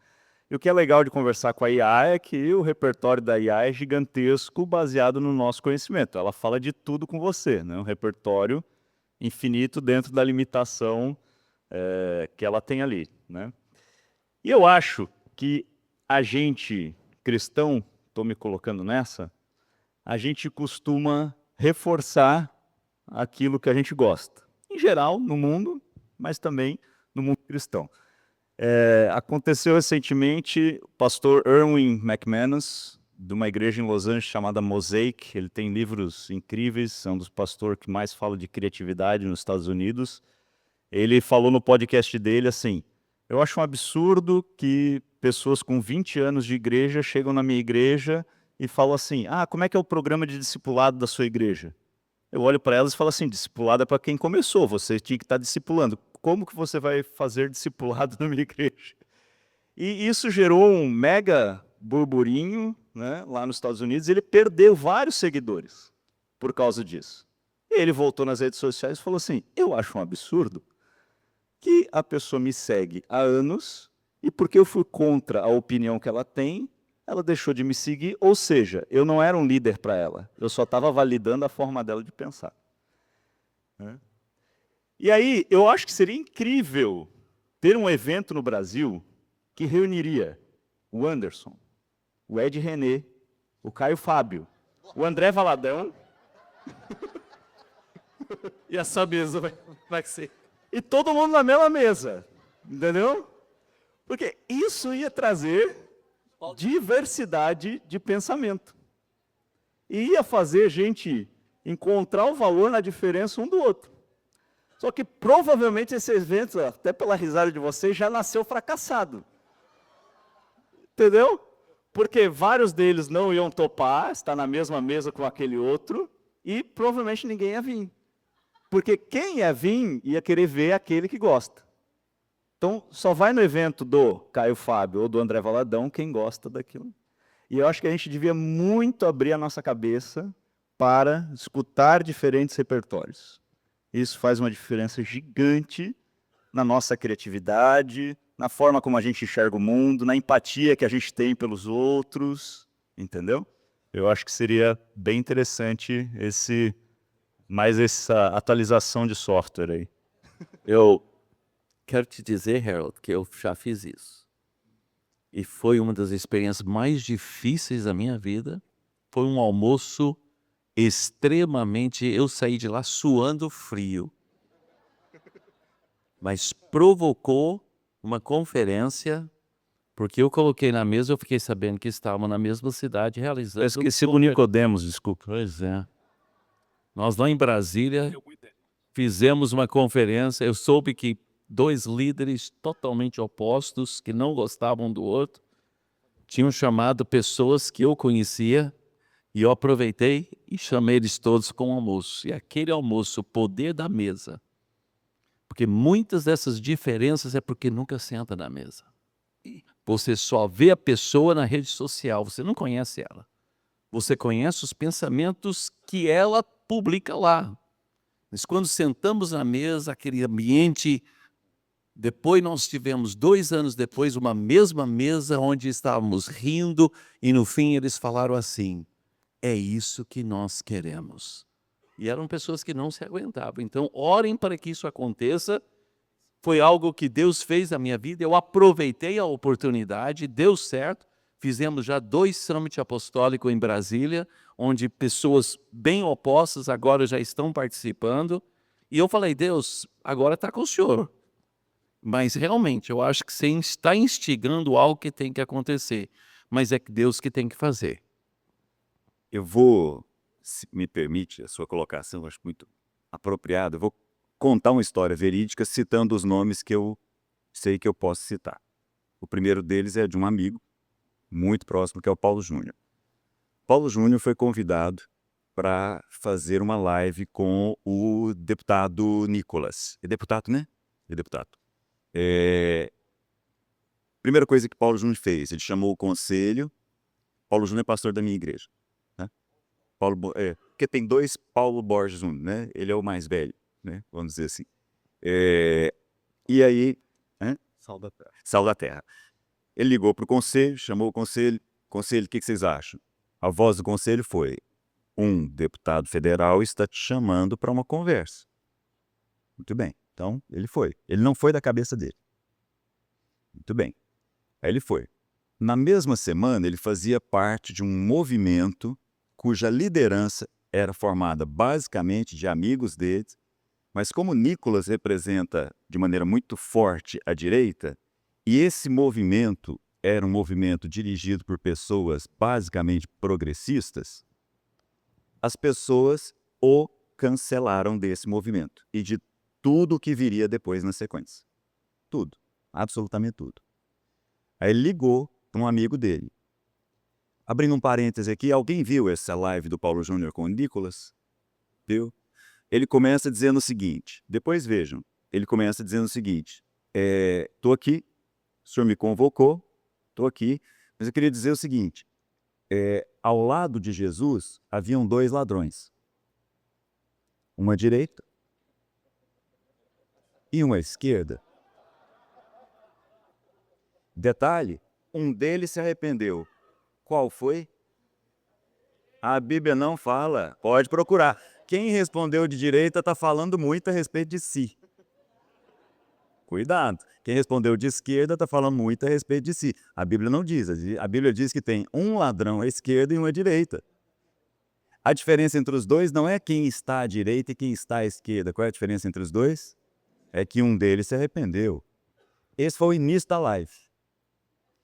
E o que é legal de conversar com a IA é que o repertório da IA é gigantesco, baseado no nosso conhecimento. Ela fala de tudo com você, né? Um repertório infinito dentro da limitação que ela tem ali, né? E eu acho que a gente, cristão, estou me colocando nessa, a gente costuma reforçar aquilo que a gente gosta. Em geral, no mundo, mas também no mundo cristão. Aconteceu recentemente, o pastor Erwin McManus, de uma igreja em Los Angeles chamada Mosaic, ele tem livros incríveis, é um dos pastores que mais fala de criatividade nos Estados Unidos. Ele falou no podcast dele assim: eu acho um absurdo que pessoas com 20 anos de igreja chegam na minha igreja e falam assim: como é que é o programa de discipulado da sua igreja? Eu olho para elas e falo assim: discipulado é para quem começou, você tinha que estar discipulando. Como que você vai fazer discipulado na minha igreja? E isso gerou um mega burburinho, né, lá nos Estados Unidos. Ele perdeu vários seguidores por causa disso. E ele voltou nas redes sociais e falou assim: eu acho um absurdo que a pessoa me segue há anos e porque eu fui contra a opinião que ela tem, ela deixou de me seguir, ou seja, eu não era um líder para ela, eu só estava validando a forma dela de pensar. E aí, eu acho que seria incrível ter um evento no Brasil que reuniria o Anderson, o Ed René, o Caio Fábio, o André Valadão E essa mesa vai ser. e todo mundo na mesma mesa, entendeu? Porque isso ia trazer diversidade de pensamento. E ia fazer a gente encontrar o valor na diferença um do outro. Só que provavelmente esse evento, até pela risada de vocês, já nasceu fracassado. Entendeu? Porque vários deles não iam topar, estar na mesma mesa com aquele outro, e provavelmente ninguém ia vir. Porque quem ia vir ia querer ver aquele que gosta. Então, só vai no evento do Caio Fábio ou do André Valadão quem gosta daquilo. E eu acho que a gente devia muito abrir a nossa cabeça para escutar diferentes repertórios. Isso faz uma diferença gigante na nossa criatividade, na forma como a gente enxerga o mundo, na empatia que a gente tem pelos outros, entendeu? Eu acho que seria bem interessante essa atualização de software aí. Eu quero te dizer, Harold, que eu já fiz isso. E foi uma das experiências mais difíceis da minha vida. Foi um almoço extremamente... Eu saí de lá suando frio. Mas provocou uma conferência, porque eu coloquei na mesa, eu fiquei sabendo que estavam na mesma cidade realizando... Eu esqueci do Nicodemos, desculpa. Pois é. Nós lá em Brasília fizemos uma conferência, eu soube que 2 líderes totalmente opostos, que não gostavam um do outro, tinham chamado pessoas que eu conhecia, e eu aproveitei e chamei eles todos com um almoço. E aquele almoço, o poder da mesa, porque muitas dessas diferenças é porque nunca senta na mesa. Você só vê a pessoa na rede social, você não conhece ela. Você conhece os pensamentos que ela publica lá. Mas quando sentamos na mesa, aquele ambiente... Depois nós tivemos, 2 anos depois, uma mesma mesa onde estávamos rindo e no fim eles falaram assim: é isso que nós queremos. E eram pessoas que não se aguentavam. Então, orem para que isso aconteça. Foi algo que Deus fez na minha vida, eu aproveitei a oportunidade, deu certo. Fizemos já 2 summit apostólicos em Brasília, onde pessoas bem opostas agora já estão participando. E eu falei: Deus, agora está com o Senhor. Mas realmente, eu acho que você está instigando algo que tem que acontecer. Mas é Deus que tem que fazer. Eu vou, se me permite a sua colocação, eu acho muito apropriado, eu vou contar uma história verídica citando os nomes que eu sei que eu posso citar. O primeiro deles é de um amigo muito próximo, que é o Paulo Júnior. Paulo Júnior foi convidado para fazer uma live com o deputado Nicolas. É deputado, né? É deputado. Primeira coisa que Paulo Júnior fez, ele chamou o conselho. Paulo Júnior é pastor da minha igreja, né? Porque tem 2 Paulo Borges Júnior, né? Ele é o mais velho, né? Vamos dizer assim. E aí, Sal da terra. Sal da Terra. Ele ligou para o conselho, chamou o conselho. Conselho, o que vocês acham? A voz do conselho foi: um deputado federal está te chamando para uma conversa. Muito bem. Então, ele foi. Ele não foi da cabeça dele. Muito bem. Aí ele foi. Na mesma semana, ele fazia parte de um movimento cuja liderança era formada basicamente de amigos deles, mas como Nicolas representa de maneira muito forte a direita, e esse movimento era um movimento dirigido por pessoas basicamente progressistas, as pessoas o cancelaram desse movimento e de tudo o que viria depois na sequência. Tudo, absolutamente tudo. Aí ele ligou para um amigo dele. Abrindo um parêntese aqui, alguém viu essa live do Paulo Júnior com o Nicolas? Viu? Ele começa dizendo o seguinte, depois vejam, ele começa dizendo o seguinte, estou aqui, o senhor me convocou, estou aqui, mas eu queria dizer o seguinte, ao lado de Jesus haviam 2 ladrões, uma à direita e uma à esquerda. Detalhe, um deles se arrependeu. Qual foi? A Bíblia não fala, pode procurar. Quem respondeu de direita está falando muito a respeito de si. Cuidado. Quem respondeu de esquerda está falando muito a respeito de si. A Bíblia não diz. A Bíblia diz que tem um ladrão à esquerda e um à direita. A diferença entre os dois não é quem está à direita e quem está à esquerda. Qual é a diferença entre os dois? É que um deles se arrependeu. Esse foi o início da live.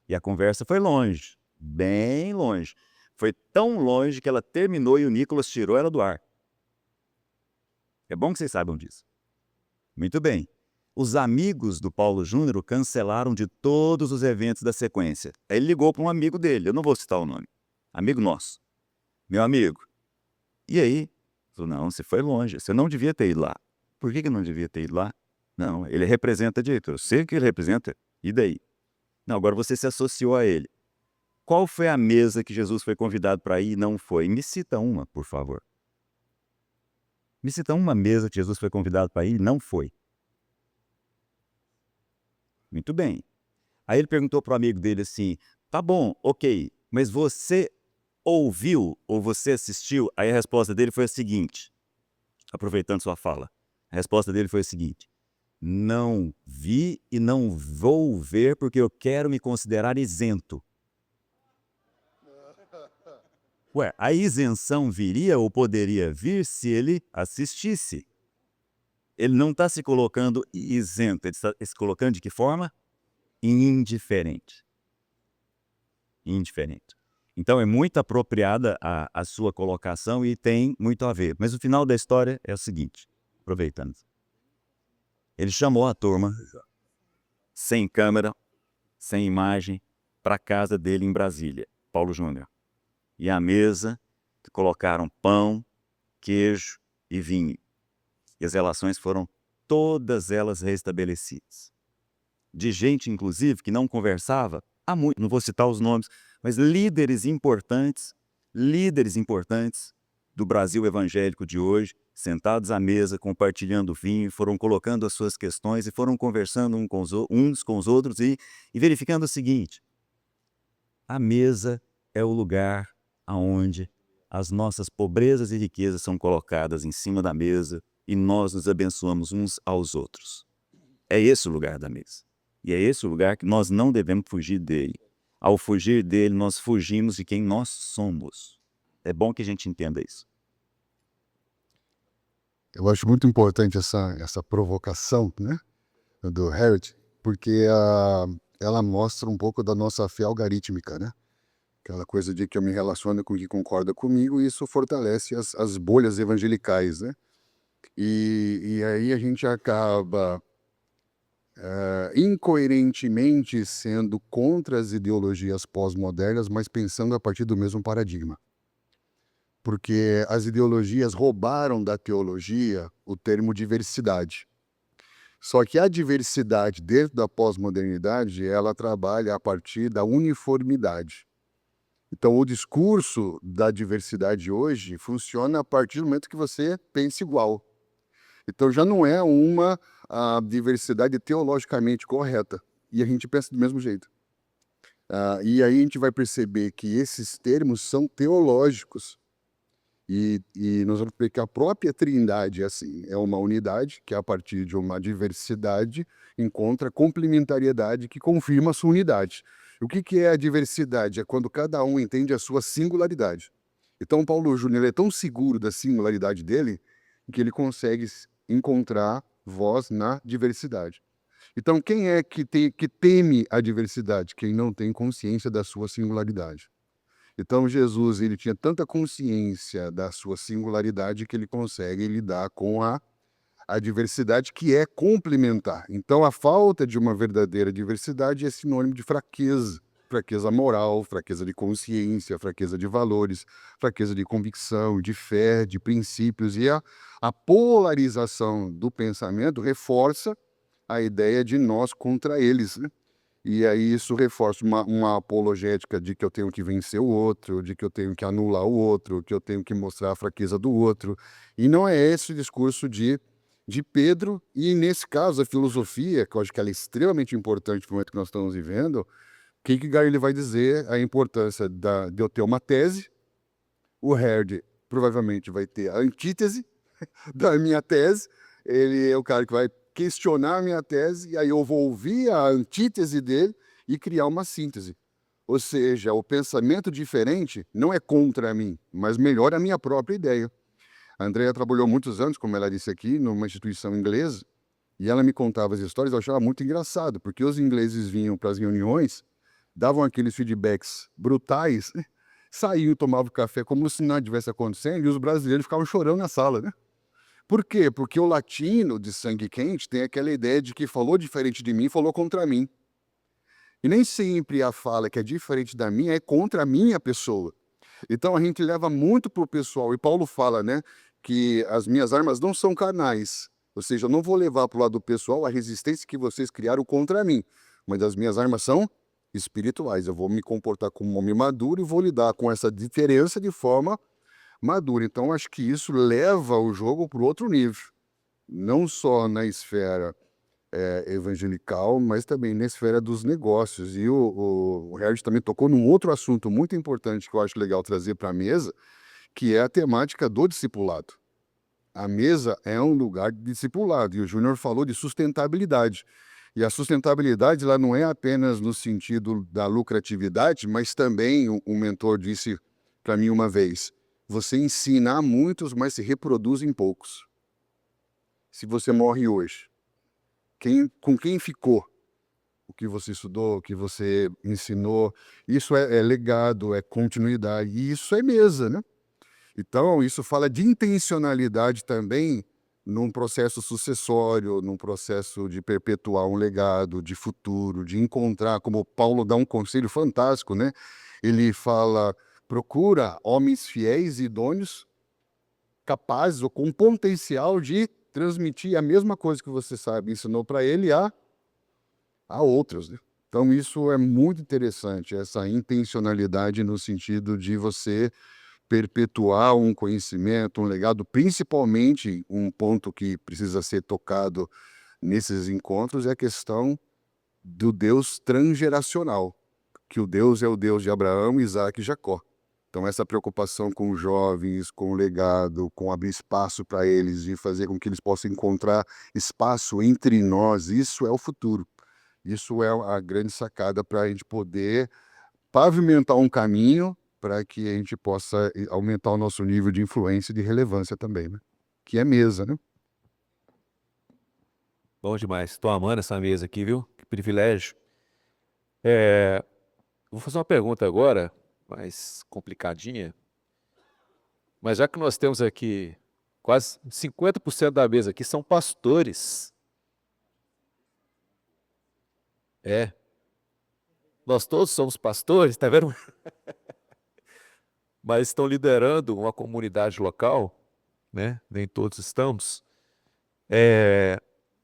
E a conversa foi longe, bem longe. Foi tão longe que ela terminou e o Nicolas tirou ela do ar. É bom que vocês saibam disso. Muito bem. Os amigos do Paulo Júnior o cancelaram de todos os eventos da sequência. Aí ele ligou para um amigo dele, eu não vou citar o nome. Amigo nosso. Meu amigo. E aí? Falou, não, você foi longe, você não devia ter ido lá. Por que não devia ter ido lá? Não, ele representa a direita. Eu sei que ele representa. E daí? Não, agora você se associou a ele. Qual foi a mesa que Jesus foi convidado para ir e não foi? Me cita uma, por favor. Me cita uma mesa que Jesus foi convidado para ir e não foi. Muito bem. Aí ele perguntou para o amigo dele assim, tá bom, ok, mas você ouviu ou você assistiu? Aí a resposta dele foi a seguinte, aproveitando sua fala, a resposta dele foi a seguinte, não vi e não vou ver porque eu quero me considerar isento. Ué, a isenção viria ou poderia vir se ele assistisse. Ele não está se colocando isento, ele está se colocando de que forma? Indiferente. Indiferente. Então é muito apropriada a sua colocação e tem muito a ver. Mas o final da história é o seguinte, aproveitando. Ele chamou a turma, sem câmera, sem imagem, para a casa dele em Brasília, Paulo Júnior. E à mesa colocaram pão, queijo e vinho. E as relações foram todas elas restabelecidas. De gente, inclusive, que não conversava há muito, não vou citar os nomes, mas líderes importantes do Brasil evangélico de hoje, sentados à mesa, compartilhando vinho, foram colocando as suas questões e foram conversando uns com os outros e verificando o seguinte, a mesa é o lugar aonde as nossas pobrezas e riquezas são colocadas em cima da mesa e nós nos abençoamos uns aos outros. É esse o lugar da mesa. E é esse o lugar que nós não devemos fugir dele. Ao fugir dele, nós fugimos de quem nós somos. É bom que a gente entenda isso. Eu acho muito importante essa provocação, né, do Harriet, porque ela mostra um pouco da nossa fé algorítmica, né? Aquela coisa de que eu me relaciono com quem concorda comigo e isso fortalece as bolhas evangelicais, né? E aí a gente acaba incoerentemente sendo contra as ideologias pós-modernas, mas pensando a partir do mesmo paradigma. Porque as ideologias roubaram da teologia o termo diversidade. Só que a diversidade dentro da pós-modernidade, ela trabalha a partir da uniformidade. Então, o discurso da diversidade hoje funciona a partir do momento que você pensa igual. Então, já não é uma diversidade teologicamente correta. E a gente pensa do mesmo jeito. E aí a gente vai perceber que esses termos são teológicos. E nós vamos ver que a própria Trindade é assim, é uma unidade que a partir de uma diversidade encontra complementariedade que confirma a sua unidade. O que é a diversidade? É quando cada um entende a sua singularidade. Então, Paulo Júnior ele é tão seguro da singularidade dele que ele consegue encontrar voz na diversidade. Então, quem é que teme a diversidade? Quem não tem consciência da sua singularidade. Então, Jesus ele tinha tanta consciência da sua singularidade que ele consegue lidar com a diversidade que é complementar. Então, a falta de uma verdadeira diversidade é sinônimo de fraqueza. Fraqueza moral, fraqueza de consciência, fraqueza de valores, fraqueza de convicção, de fé, de princípios. E a polarização do pensamento reforça a ideia de nós contra eles, né? E aí isso reforça uma apologética de que eu tenho que vencer o outro, de que eu tenho que anular o outro, que eu tenho que mostrar a fraqueza do outro. E não é esse o discurso de Pedro, e nesse caso a filosofia, que eu acho que ela é extremamente importante no momento que nós estamos vivendo, Kierkegaard ele vai dizer a importância de eu ter uma tese, o Herd provavelmente vai ter a antítese da minha tese, ele é o cara que vai questionar a minha tese, e aí eu vou ouvir a antítese dele e criar uma síntese. Ou seja, o pensamento diferente não é contra mim, mas melhora a minha própria ideia. A Andrea trabalhou muitos anos, como ela disse aqui, numa instituição inglesa, e ela me contava as histórias, eu achava muito engraçado, porque os ingleses vinham para as reuniões, davam aqueles feedbacks brutais, saíam, tomavam café como se nada tivesse acontecendo, e os brasileiros ficavam chorando na sala, né? Por quê? Porque o latino de sangue quente tem aquela ideia de que falou diferente de mim, falou contra mim. E nem sempre a fala que é diferente da minha é contra a minha pessoa. Então a gente leva muito para o pessoal, e Paulo fala, né, que as minhas armas não são carnais, ou seja, eu não vou levar para o lado pessoal a resistência que vocês criaram contra mim, mas as minhas armas são espirituais. Eu vou me comportar como um homem maduro e vou lidar com essa diferença de forma madura. Então, acho que isso leva o jogo para outro nível, não só na esfera evangelical, mas também na esfera dos negócios. E o Herd também tocou num outro assunto muito importante que eu acho legal trazer para a mesa, que é a temática do discipulado. A mesa é um lugar de discipulado, e o Júnior falou de sustentabilidade. E a sustentabilidade ela não é apenas no sentido da lucratividade, mas também, um mentor disse para mim uma vez, você ensina a muitos, mas se reproduz em poucos. Se você morre hoje, com quem ficou o que você estudou, o que você ensinou? Isso é legado, é continuidade, e isso é mesa, né? Então, isso fala de intencionalidade também num processo sucessório, num processo de perpetuar um legado, de futuro, de encontrar, como Paulo dá um conselho fantástico, né? Ele fala, procura homens fiéis e idôneos, capazes ou com potencial de transmitir a mesma coisa que você sabe, ensinou para ele a outros, né? Então, isso é muito interessante, essa intencionalidade no sentido de você perpetuar um conhecimento, um legado, principalmente um ponto que precisa ser tocado nesses encontros é a questão do Deus transgeracional, que o Deus é o Deus de Abraão, Isaac e Jacó. Então essa preocupação com os jovens, com o legado, com abrir espaço para eles e fazer com que eles possam encontrar espaço entre nós, isso é o futuro. Isso é a grande sacada para a gente poder pavimentar um caminho para que a gente possa aumentar o nosso nível de influência e de relevância também, né? Que é mesa, né? Bom demais. Estou amando essa mesa aqui, viu? Que privilégio. Vou fazer uma pergunta agora, mais complicadinha. Mas já que nós temos aqui quase 50% da mesa aqui são pastores. Nós todos somos pastores, tá vendo? Mas estão liderando uma comunidade local, né? Nem todos estamos.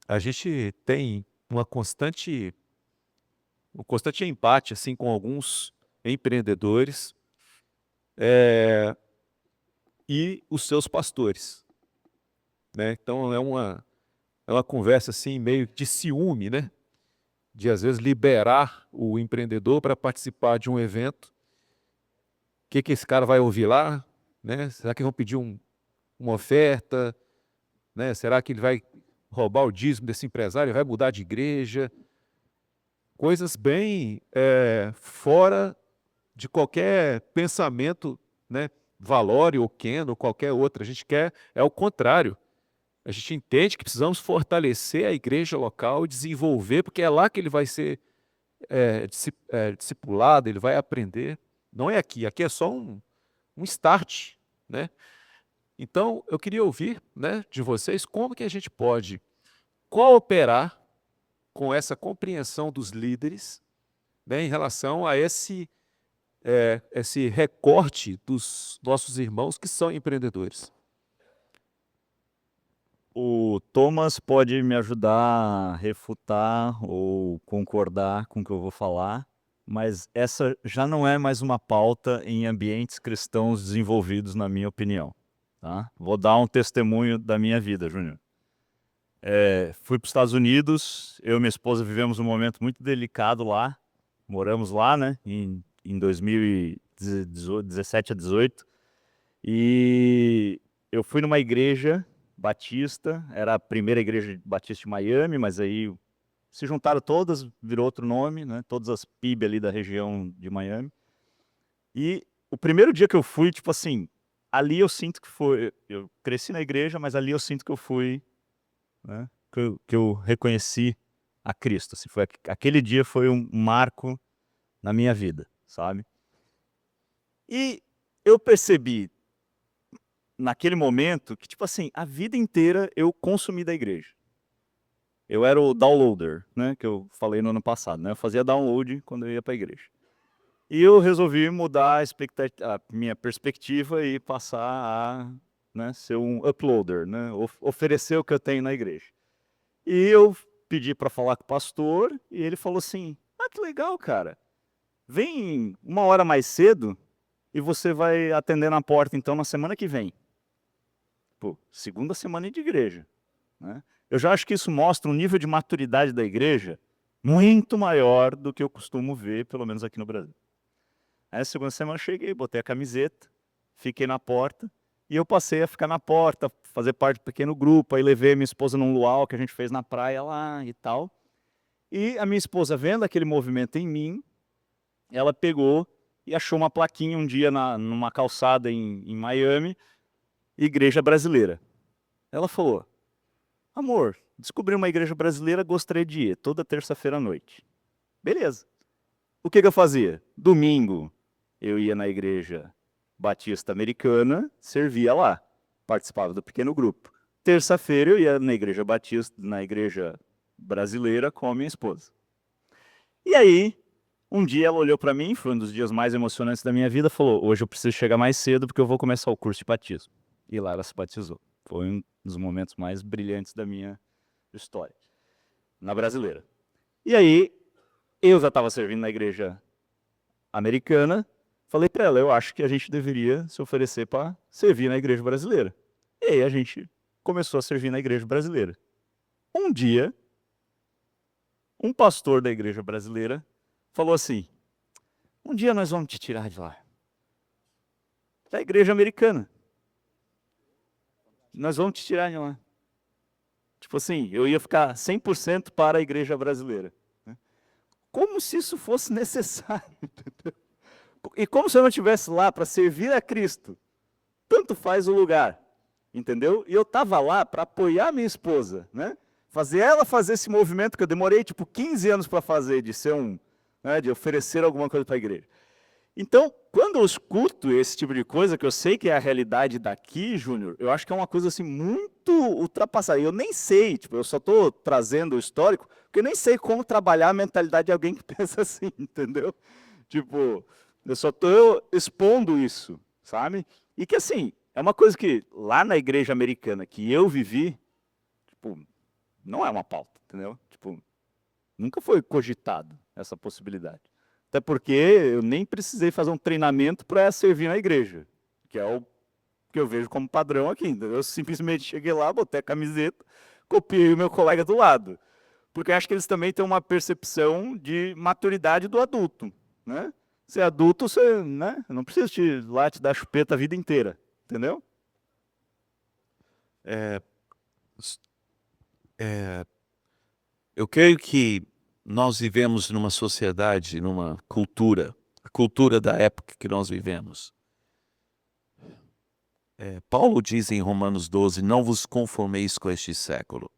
A gente tem um constante empate assim com alguns empreendedores e os seus pastores, né? Então é uma conversa assim meio de ciúme, né? De às vezes liberar o empreendedor para participar de um evento. O que esse cara vai ouvir lá, né? Será que vão pedir uma oferta, né? Será que ele vai roubar o dízimo desse empresário? Vai mudar de igreja? coisas bem fora de qualquer pensamento, né, Valori ou Ken ou qualquer outra. A gente quer o contrário. A gente entende que precisamos fortalecer a igreja local e desenvolver, porque é lá que ele vai ser discipulado, ele vai aprender. Não é aqui, aqui é só um start, né? Então, eu queria ouvir, né, de vocês como que a gente pode cooperar com essa compreensão dos líderes, né, em relação a esse recorte dos nossos irmãos que são empreendedores. O Thomas pode me ajudar a refutar ou concordar com o que eu vou falar, mas essa já não é mais uma pauta em ambientes cristãos desenvolvidos, na minha opinião. Tá? Vou dar um testemunho da minha vida, Júnior. Fui para os Estados Unidos, eu e minha esposa vivemos um momento muito delicado lá, moramos lá, né, em 2017 a 18, e eu fui numa igreja batista, era a primeira igreja batista de Miami, mas aí se juntaram todas, virou outro nome, né, todas as PIB ali da região de Miami, e o primeiro dia que eu fui, tipo assim, ali eu sinto que foi, eu cresci na igreja, mas ali eu sinto que eu fui, né, que eu reconheci a Cristo, assim, aquele dia foi um marco na minha vida, sabe? E eu percebi naquele momento que, tipo assim, a vida inteira eu consumi da igreja. Eu era o downloader, né, que eu falei no ano passado, né? Eu fazia download quando eu ia para a igreja. E eu resolvi mudar a minha perspectiva e passar a, né, ser um uploader, né, oferecer o que eu tenho na igreja. E eu pedi para falar com o pastor e ele falou assim: "Ah, que legal, cara. Vem 1 hora mais cedo e você vai atender na porta, então, na semana que vem." Pô, segunda semana de igreja, né? Eu já acho que isso mostra um nível de maturidade da igreja muito maior do que eu costumo ver, pelo menos aqui no Brasil. Aí, na segunda semana eu cheguei, botei a camiseta, fiquei na porta, e eu passei a ficar na porta, fazer parte do pequeno grupo, aí levei minha esposa num luau que a gente fez na praia lá e tal. E a minha esposa, vendo aquele movimento em mim, ela pegou e achou uma plaquinha um dia numa calçada em Miami, Igreja Brasileira. Ela falou: "Amor, descobri uma igreja brasileira, gostaria de ir, toda terça-feira à noite." Beleza. O que eu fazia? Domingo, eu ia na igreja batista americana, servia lá, participava do pequeno grupo. Terça-feira eu ia na igreja batista, na igreja brasileira com a minha esposa. E aí, um dia ela olhou para mim, foi um dos dias mais emocionantes da minha vida, falou: "Hoje eu preciso chegar mais cedo porque eu vou começar o curso de batismo." E lá ela se batizou. Foi um dos momentos mais brilhantes da minha história, na brasileira. E aí, eu já estava servindo na igreja americana, falei para ela: "Eu acho que a gente deveria se oferecer para servir na igreja brasileira." E aí a gente começou a servir na igreja brasileira. Um dia, um pastor da igreja brasileira falou assim: "Um dia nós vamos te tirar de lá, da igreja americana. Nós vamos te tirar de lá." Tipo assim, eu ia ficar 100% para a igreja brasileira, né? Como se isso fosse necessário, entendeu? E como se eu não estivesse lá para servir a Cristo. Tanto faz o lugar, entendeu? E eu estava lá para apoiar minha esposa, né? Fazer ela fazer esse movimento que eu demorei tipo 15 anos para fazer, de ser né, de oferecer alguma coisa para a igreja. Então, quando eu escuto esse tipo de coisa, que eu sei que é a realidade daqui, Júnior, eu acho que é uma coisa assim muito ultrapassada. Eu nem sei, tipo, eu só estou trazendo o histórico, porque eu nem sei como trabalhar a mentalidade de alguém que pensa assim, entendeu? Tipo, eu só estou expondo isso, sabe? E que assim, é uma coisa que lá na igreja americana que eu vivi, tipo, não é uma pauta, entendeu? Tipo, nunca foi cogitado essa possibilidade. Até porque eu nem precisei fazer um treinamento para servir na igreja, que é o que eu vejo como padrão aqui. Eu simplesmente cheguei lá, botei a camiseta, copiei o meu colega do lado. Porque eu acho que eles também têm uma percepção de maturidade do adulto, né? Você é adulto, você, né, não precisa te dar chupeta a vida inteira, entendeu? Eu creio que nós vivemos numa sociedade, numa cultura, a cultura da época que nós vivemos. Paulo diz em Romanos 12, não vos conformeis com este século.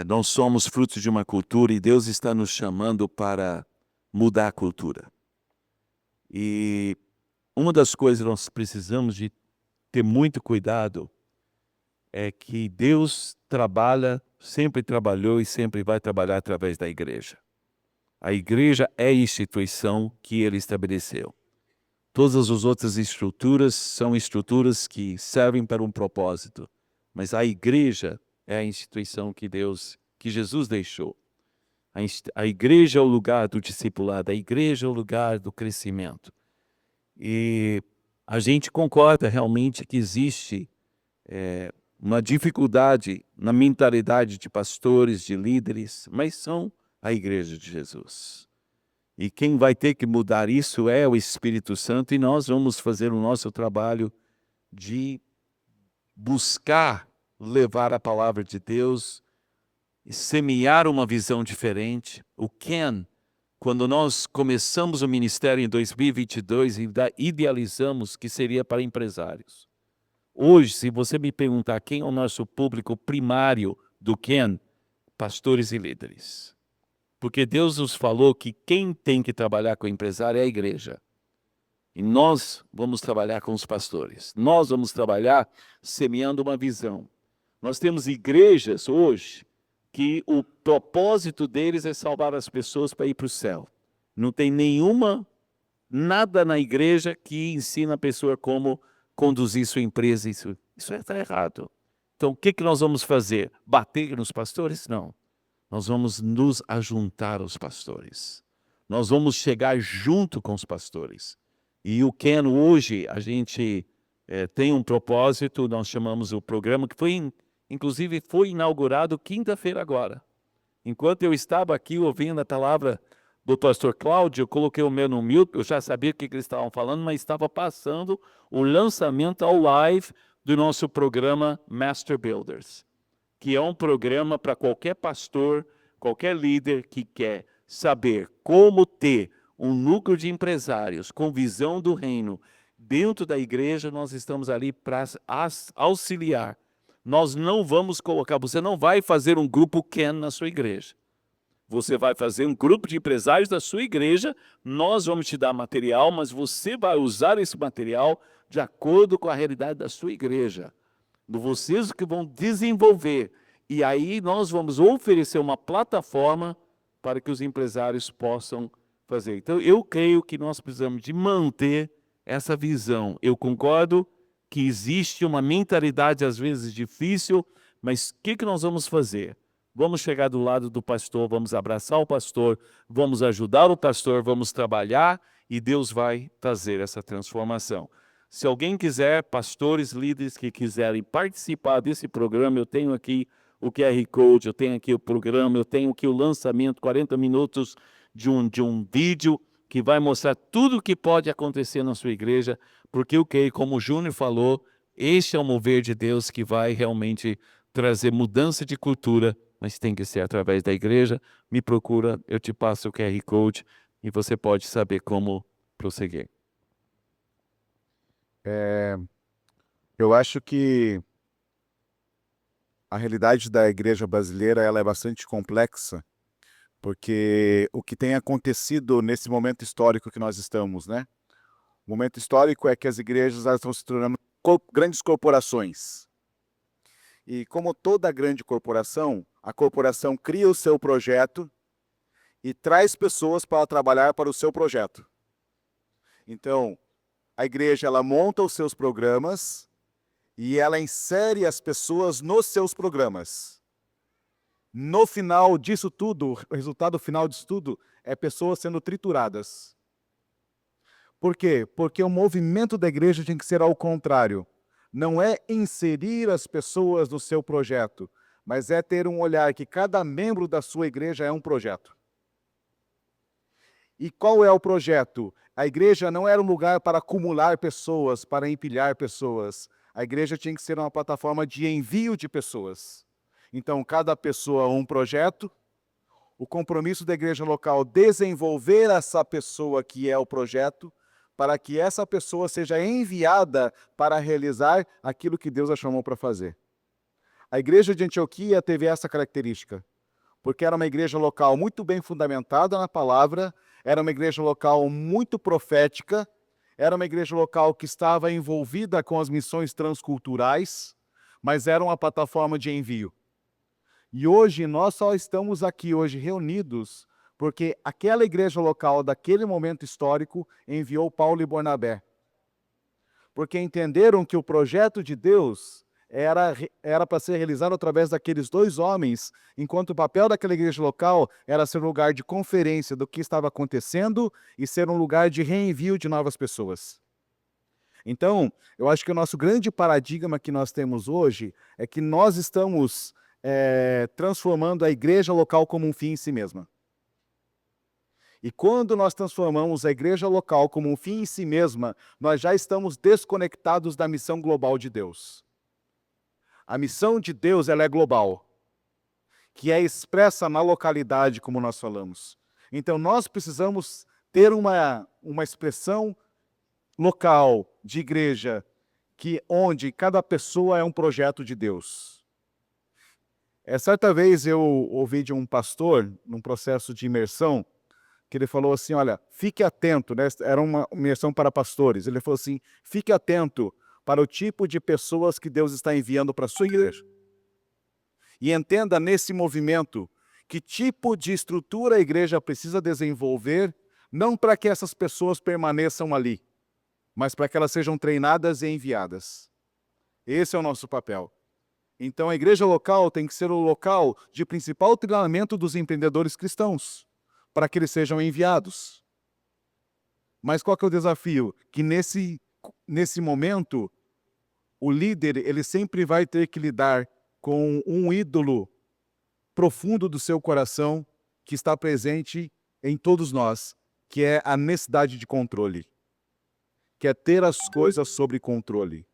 Nós somos frutos de uma cultura e Deus está nos chamando para mudar a cultura. E uma das coisas que nós precisamos de ter muito cuidado é que Deus trabalha, sempre trabalhou e sempre vai trabalhar através da igreja. A igreja é a instituição que ele estabeleceu. Todas as outras estruturas são estruturas que servem para um propósito, mas a igreja é a instituição que Jesus deixou. A igreja é o lugar do discipulado, a igreja é o lugar do crescimento. E a gente concorda realmente que existe uma dificuldade na mentalidade de pastores, de líderes, mas são a igreja de Jesus. E quem vai ter que mudar isso é o Espírito Santo, e nós vamos fazer o nosso trabalho de buscar levar a palavra de Deus e semear uma visão diferente. O Ken, quando nós começamos o ministério em 2022, idealizamos que seria para empresários. Hoje, se você me perguntar quem é o nosso público primário do Ken, pastores e líderes. Porque Deus nos falou que quem tem que trabalhar com o empresário é a igreja. E nós vamos trabalhar com os pastores. Nós vamos trabalhar semeando uma visão. Nós temos igrejas hoje que o propósito deles é salvar as pessoas para ir para o céu. Não tem nada na igreja que ensina a pessoa como conduzir sua empresa. Isso está errado. Então, o que nós vamos fazer? Bater nos pastores? Não. Nós vamos nos ajuntar aos pastores. Nós vamos chegar junto com os pastores. E o Ken, hoje, a gente tem um propósito, nós chamamos o programa, que inclusive foi inaugurado quinta-feira agora. Enquanto eu estava aqui ouvindo a palavra do pastor Cláudio, eu coloquei o meu no mute, eu já sabia o que eles estavam falando, mas estava passando o lançamento ao live do nosso programa Master Builders, que é um programa para qualquer pastor, qualquer líder que quer saber como ter um núcleo de empresários com visão do reino dentro da igreja. Nós estamos ali para auxiliar. Nós não vamos colocar, você não vai fazer um grupo Ken na sua igreja. Você vai fazer um grupo de empresários da sua igreja, nós vamos te dar material, mas você vai usar esse material de acordo com a realidade da sua igreja. Vocês que vão desenvolver. E aí nós vamos oferecer uma plataforma para que os empresários possam fazer. Então, eu creio que nós precisamos de manter essa visão. Eu concordo que existe uma mentalidade, às vezes, difícil, mas o que nós vamos fazer? Vamos chegar do lado do pastor, vamos abraçar o pastor, vamos ajudar o pastor, vamos trabalhar e Deus vai fazer essa transformação. Se alguém quiser, pastores, líderes que quiserem participar desse programa, eu tenho aqui o QR Code, eu tenho aqui o programa, eu tenho aqui o lançamento, 40 minutos de um vídeo que vai mostrar tudo o que pode acontecer na sua igreja, porque eu creio, como o Júnior falou, este é o mover de Deus que vai realmente trazer mudança de cultura, mas tem que ser através da igreja. Me procura, eu te passo o QR Code e você pode saber como prosseguir. Eu acho que a realidade da igreja brasileira ela é bastante complexa, porque o que tem acontecido nesse momento histórico que nós estamos, né? O momento histórico é que as igrejas elas estão se tornando grandes corporações. E como toda grande corporação, a corporação cria o seu projeto e traz pessoas para trabalhar para o seu projeto. Então, a igreja ela monta os seus programas e ela insere as pessoas nos seus programas. No final disso tudo, o resultado final disso tudo é pessoas sendo trituradas. Por quê? Porque o movimento da igreja tem que ser ao contrário. Não é inserir as pessoas no seu projeto, mas é ter um olhar que cada membro da sua igreja é um projeto. E qual é o projeto? A igreja não era um lugar para acumular pessoas, para empilhar pessoas. A igreja tinha que ser uma plataforma de envio de pessoas. Então, cada pessoa um projeto, o compromisso da igreja local desenvolver essa pessoa que é o projeto, para que essa pessoa seja enviada para realizar aquilo que Deus a chamou para fazer. A igreja de Antioquia teve essa característica, porque era uma igreja local muito bem fundamentada na palavra, era uma igreja local muito profética, era uma igreja local que estava envolvida com as missões transculturais, mas era uma plataforma de envio. E hoje nós só estamos aqui hoje reunidos porque aquela igreja local daquele momento histórico enviou Paulo e Barnabé. Porque entenderam que o projeto de Deus era para ser realizado através daqueles dois homens, enquanto o papel daquela igreja local era ser um lugar de conferência do que estava acontecendo e ser um lugar de reenvio de novas pessoas. Então, eu acho que o nosso grande paradigma que nós temos hoje é que nós estamos transformando a igreja local como um fim em si mesma. E quando nós transformamos a igreja local como um fim em si mesma, nós já estamos desconectados da missão global de Deus. A missão de Deus, ela é global, que é expressa na localidade, como nós falamos. Então, nós precisamos ter uma expressão local de igreja, onde cada pessoa é um projeto de Deus. Certa vez eu ouvi de um pastor, num processo de imersão, que ele falou assim, olha, fique atento, né? Era uma imersão para pastores. Ele falou assim, fique atento para o tipo de pessoas que Deus está enviando para a sua igreja. E entenda nesse movimento que tipo de estrutura a igreja precisa desenvolver, não para que essas pessoas permaneçam ali, mas para que elas sejam treinadas e enviadas. Esse é o nosso papel. Então a igreja local tem que ser o local de principal treinamento dos empreendedores cristãos, para que eles sejam enviados. Mas qual que é o desafio? Que nesse momento, o líder ele sempre vai ter que lidar com um ídolo profundo do seu coração que está presente em todos nós, que é a necessidade de controle, que é ter as coisas sob controle.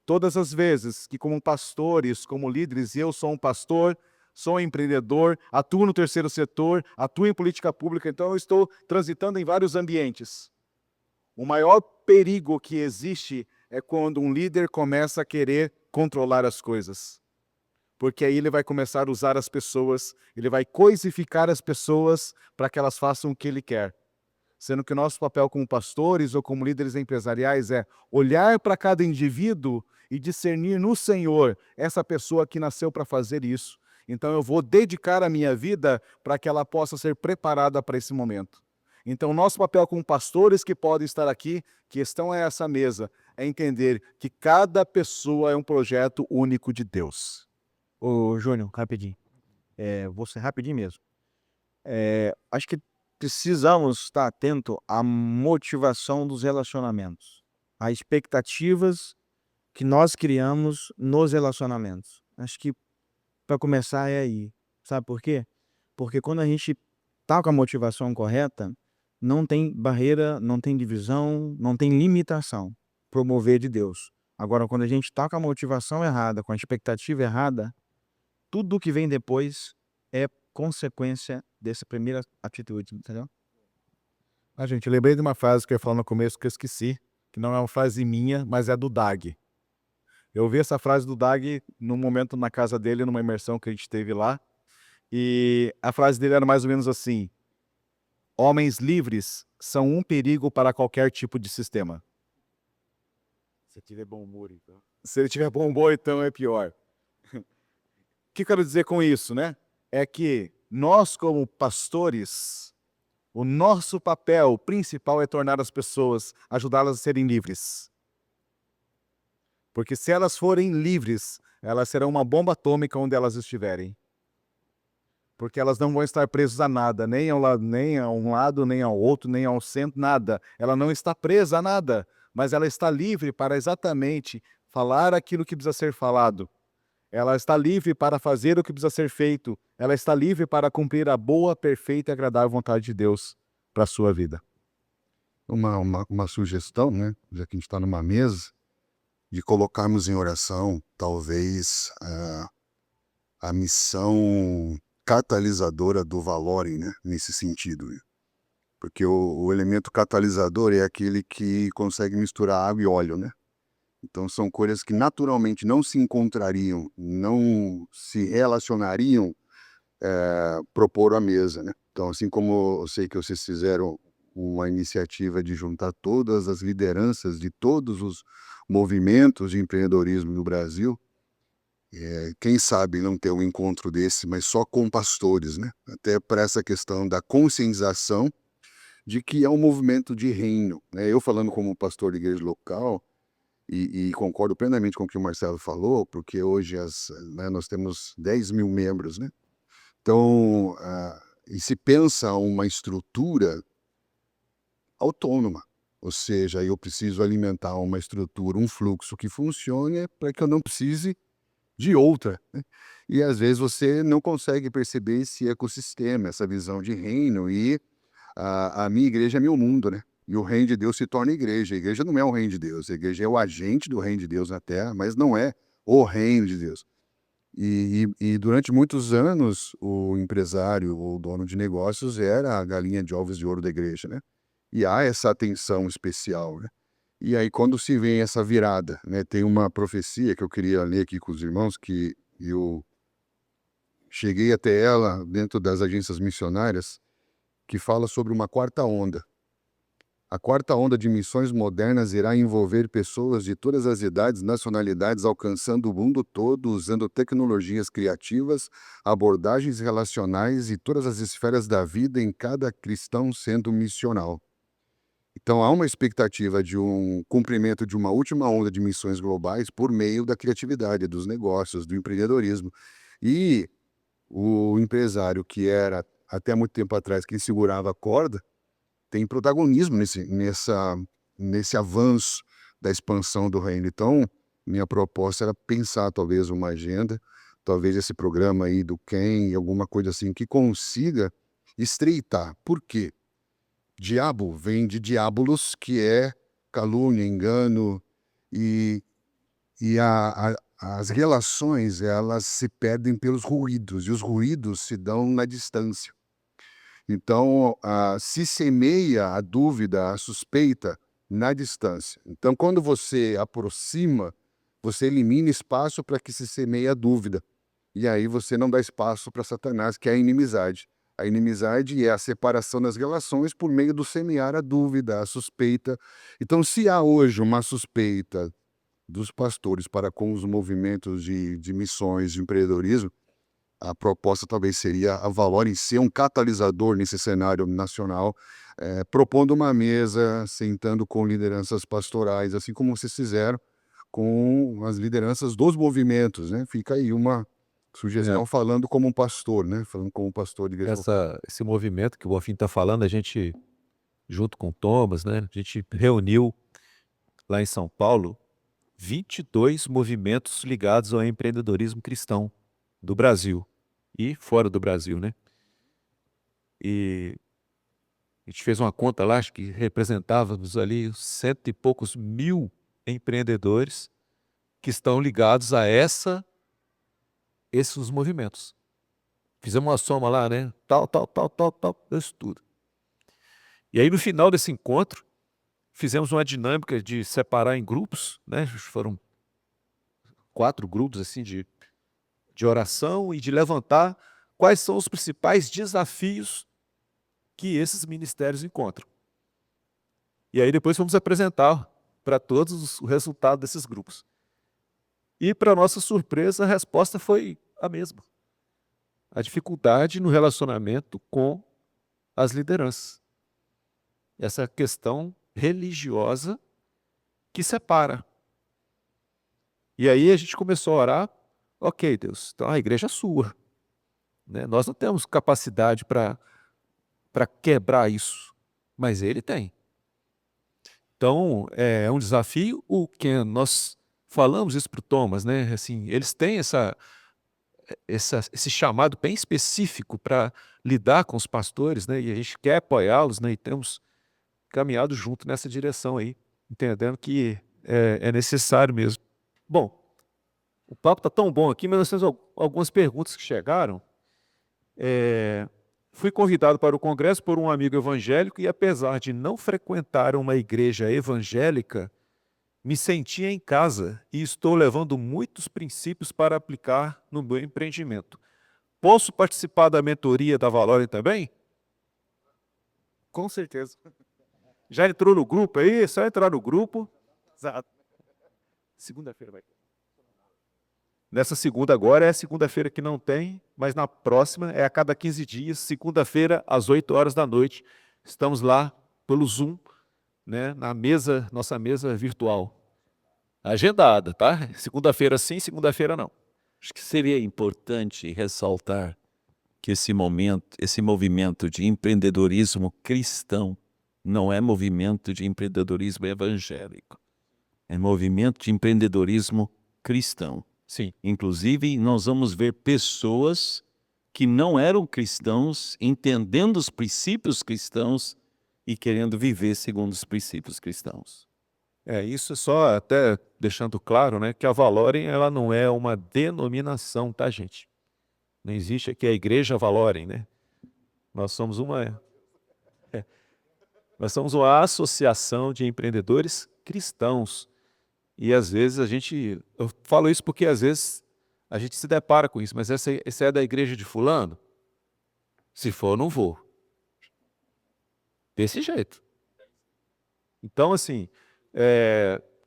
Todas as vezes que como pastores, como líderes, e eu sou um pastor, sou um empreendedor, atuo no terceiro setor, atuo em política pública, então eu estou transitando em vários ambientes. O maior perigo que existe é quando um líder começa a querer controlar as coisas. Porque aí ele vai começar a usar as pessoas, ele vai coisificar as pessoas para que elas façam o que ele quer. Sendo que o nosso papel como pastores ou como líderes empresariais é olhar para cada indivíduo e discernir no Senhor essa pessoa que nasceu para fazer isso. Então eu vou dedicar a minha vida para que ela possa ser preparada para esse momento. Então nosso papel como pastores que podem estar aqui, que estão a essa mesa, é entender que cada pessoa é um projeto único de Deus. Ô, Júnior, rapidinho. Vou ser rapidinho mesmo. Acho que precisamos estar atento à motivação dos relacionamentos, às expectativas que nós criamos nos relacionamentos. Acho que para começar é aí. Sabe por quê? Porque quando a gente está com a motivação correta, não tem barreira, não tem divisão, não tem limitação para o mover de Deus. Agora, quando a gente está com a motivação errada, com a expectativa errada, tudo que vem depois é consequência dessa primeira atitude, entendeu? Gente, lembrei de uma frase que eu ia falar no começo que eu esqueci, que não é uma frase minha, mas é do Dag. Eu ouvi essa frase do Dag num momento na casa dele, numa imersão que a gente teve lá, e a frase dele era mais ou menos assim: homens livres são um perigo para qualquer tipo de sistema. Se tiver bom humor, então. Se ele tiver bom humor, então é pior. O que eu quero dizer com isso, né? É que nós, como pastores, o nosso papel principal é tornar as pessoas, ajudá-las a serem livres. Porque se elas forem livres, elas serão uma bomba atômica onde elas estiverem. Porque elas não vão estar presas a nada, nem a um lado, nem ao outro, nem ao centro, nada. Ela não está presa a nada, mas ela está livre para exatamente falar aquilo que precisa ser falado. Ela está livre para fazer o que precisa ser feito. Ela está livre para cumprir a boa, perfeita e agradável vontade de Deus para a sua vida. Uma sugestão, né? Já que a gente está numa mesa, de colocarmos em oração, talvez, a missão catalisadora do valorem, né? Nesse sentido, né? Porque o elemento catalisador é aquele que consegue misturar água e óleo, né? Então são coisas que naturalmente não se encontrariam, não se relacionariam, propor à mesa, né? Então, assim como eu sei que vocês fizeram uma iniciativa de juntar todas as lideranças de todos os movimentos de empreendedorismo no Brasil, quem sabe não ter um encontro desse, mas só com pastores, né? Até para essa questão da conscientização de que é um movimento de reino, né? Eu falando como pastor de igreja local, e concordo plenamente com o que o Marcelo falou, porque hoje né, nós temos 10.000 membros, né? Então, e se pensa uma estrutura autônoma, ou seja, eu preciso alimentar uma estrutura, um fluxo que funcione para que eu não precise de outra, né? E às vezes você não consegue perceber esse ecossistema, essa visão de reino, e a minha igreja é meu mundo, né? E o reino de Deus se torna igreja. A igreja não é o reino de Deus, a igreja é o agente do reino de Deus na terra, mas não é o reino de Deus. E durante muitos anos, o empresário ou dono de negócios era a galinha de ovos de ouro da igreja, né? E há essa atenção especial, né? E aí, quando se vem essa virada, né? Tem uma profecia que eu queria ler aqui com os irmãos, que eu cheguei até ela dentro das agências missionárias, que fala sobre uma quarta onda. A quarta onda de missões modernas irá envolver pessoas de todas as idades, nacionalidades, alcançando o mundo todo, usando tecnologias criativas, abordagens relacionais e todas as esferas da vida, em cada cristão sendo missional. Então, há uma expectativa de um cumprimento de uma última onda de missões globais por meio da criatividade, dos negócios, do empreendedorismo. E o empresário que era, até muito tempo atrás, quem segurava a corda, tem protagonismo nesse avanço da expansão do reino. Então, minha proposta era pensar talvez uma agenda, talvez esse programa aí do Ken, alguma coisa assim, que consiga estreitar. Por quê? Diabo vem de diabolos, que é calúnia, engano, e as relações, elas se perdem pelos ruídos, e os ruídos se dão na distância. Então, se semeia a dúvida, a suspeita na distância. Então, quando você aproxima, você elimina espaço para que se semeie a dúvida. E aí você não dá espaço para Satanás, que é a inimizade. A inimizade é a separação das relações por meio do semear a dúvida, a suspeita. Então, se há hoje uma suspeita dos pastores para com os movimentos de missões, de empreendedorismo, a proposta talvez seria a Valorem ser um catalisador nesse cenário nacional, propondo uma mesa, sentando com lideranças pastorais, assim como vocês fizeram com as lideranças dos movimentos, né? Fica aí uma sugestão, falando como um pastor, né? Falando como um pastor de igreja local. Esse movimento que o Bonfim está falando, a gente, junto com o Thomas, né? A gente reuniu lá em São Paulo 22 movimentos ligados ao empreendedorismo cristão do Brasil e fora do Brasil, né? E a gente fez uma conta lá, acho que representávamos ali 100 e poucos mil empreendedores que estão ligados a esses movimentos. Fizemos uma soma lá, né? Tal, isso tudo. E aí, no final desse encontro, fizemos uma dinâmica de separar em grupos, né? Foram 4 grupos assim de oração e de levantar quais são os principais desafios que esses ministérios encontram. E aí depois vamos apresentar para todos o resultado desses grupos. E, para nossa surpresa, a resposta foi a mesma. A dificuldade no relacionamento com as lideranças. Essa questão religiosa que separa. E aí a gente começou a orar, ok, Deus, então a igreja é sua, né? Nós não temos capacidade para quebrar isso, mas ele tem. Então, é um desafio. Nós falamos isso para o Thomas, né? Assim, eles têm esse chamado bem específico para lidar com os pastores, né? E a gente quer apoiá-los, né? E temos caminhado junto nessa direção aí, entendendo que é necessário mesmo. Bom, o papo está tão bom aqui, mas nós temos algumas perguntas que chegaram Fui convidado para o congresso por um amigo evangélico e, apesar de não frequentar uma igreja evangélica, me sentia em casa e estou levando muitos princípios para aplicar no meu empreendimento. Posso participar da mentoria da Valorem também? Com certeza. Já entrou no grupo aí? É só entrar no grupo. Exato. Segunda-feira vai. Nessa segunda agora é a segunda-feira que não tem, mas na próxima é a cada 15 dias, segunda-feira às 8 horas da noite. Estamos lá pelo Zoom, né, na mesa, nossa mesa virtual. Agendada, tá? Segunda-feira sim, segunda-feira não. Acho que seria importante ressaltar que esse movimento de empreendedorismo cristão não é movimento de empreendedorismo evangélico. É movimento de empreendedorismo cristão. Sim. Inclusive, nós vamos ver pessoas que não eram cristãos, entendendo os princípios cristãos e querendo viver segundo os princípios cristãos. Isso é só até deixando claro, né, que a Valorem ela não é uma denominação, tá, gente? Não existe aqui a Igreja Valorem, né? Nós somos uma associação de empreendedores cristãos. E às vezes eu falo isso porque às vezes a gente se depara com isso, mas esse é da igreja de fulano? Se for, não vou. Desse jeito. Então, assim,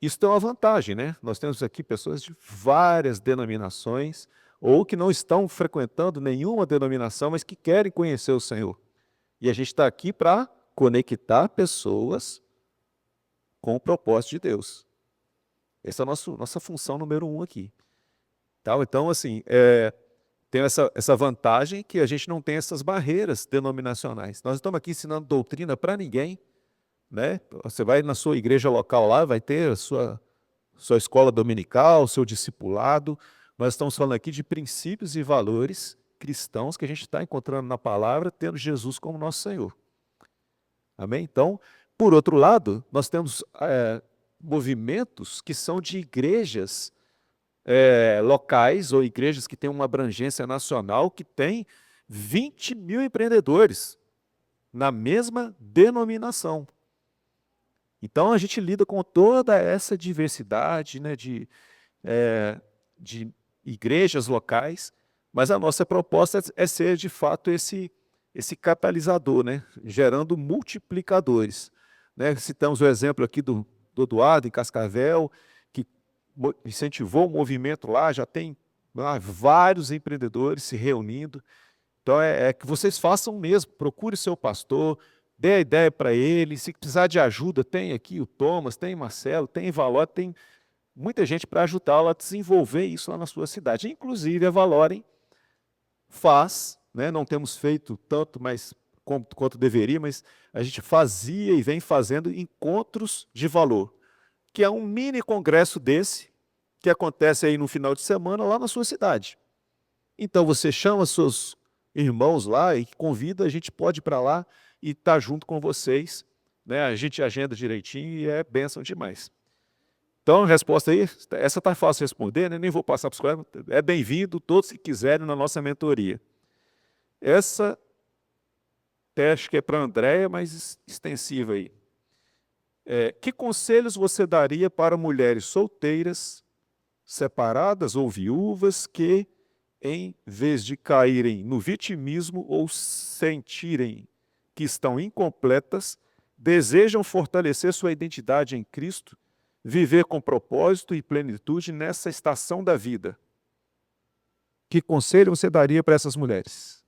isso tem uma vantagem, né? Nós temos aqui pessoas de várias denominações, ou que não estão frequentando nenhuma denominação, mas que querem conhecer o Senhor. E a gente está aqui para conectar pessoas com o propósito de Deus. Essa é a nossa função número 1 aqui. Então, assim, tem essa vantagem que a gente não tem essas barreiras denominacionais. Nós estamos aqui ensinando doutrina para ninguém, né? Você vai na sua igreja local lá, vai ter a sua escola dominical, o seu discipulado. Nós estamos falando aqui de princípios e valores cristãos que a gente está encontrando na palavra, tendo Jesus como nosso Senhor. Amém? Então, por outro lado, nós temos movimentos que são de igrejas locais ou igrejas que têm uma abrangência nacional que tem 20 mil empreendedores na mesma denominação. Então, a gente lida com toda essa diversidade, né, de igrejas locais, mas a nossa proposta é ser, de fato, esse catalisador, né, gerando multiplicadores. Né? Citamos o exemplo aqui do Eduardo, em Cascavel, que incentivou o movimento lá, já tem lá vários empreendedores se reunindo. Então, é que vocês façam mesmo, procure seu pastor, dê a ideia para ele, se precisar de ajuda, tem aqui o Thomas, tem Marcelo, tem Valor, tem muita gente para ajudá-lo a desenvolver isso lá na sua cidade. Inclusive, a Valorem faz, né, não temos feito tanto quanto deveria, mas a gente fazia e vem fazendo encontros de valor, que é um mini congresso desse, que acontece aí no final de semana lá na sua cidade. Então você chama seus irmãos lá e convida, a gente pode ir para lá e estar junto com vocês, né? A gente agenda direitinho e é bênção demais. Então, a resposta aí, essa está fácil de responder, né? Nem vou passar para os colegas, é bem-vindo todos que quiserem na nossa mentoria. Essa acho que é para a Andréia, mas extensiva aí. Que conselhos você daria para mulheres solteiras, separadas ou viúvas que, em vez de caírem no vitimismo ou sentirem que estão incompletas, desejam fortalecer sua identidade em Cristo, viver com propósito e plenitude nessa estação da vida? Que conselho você daria para essas mulheres?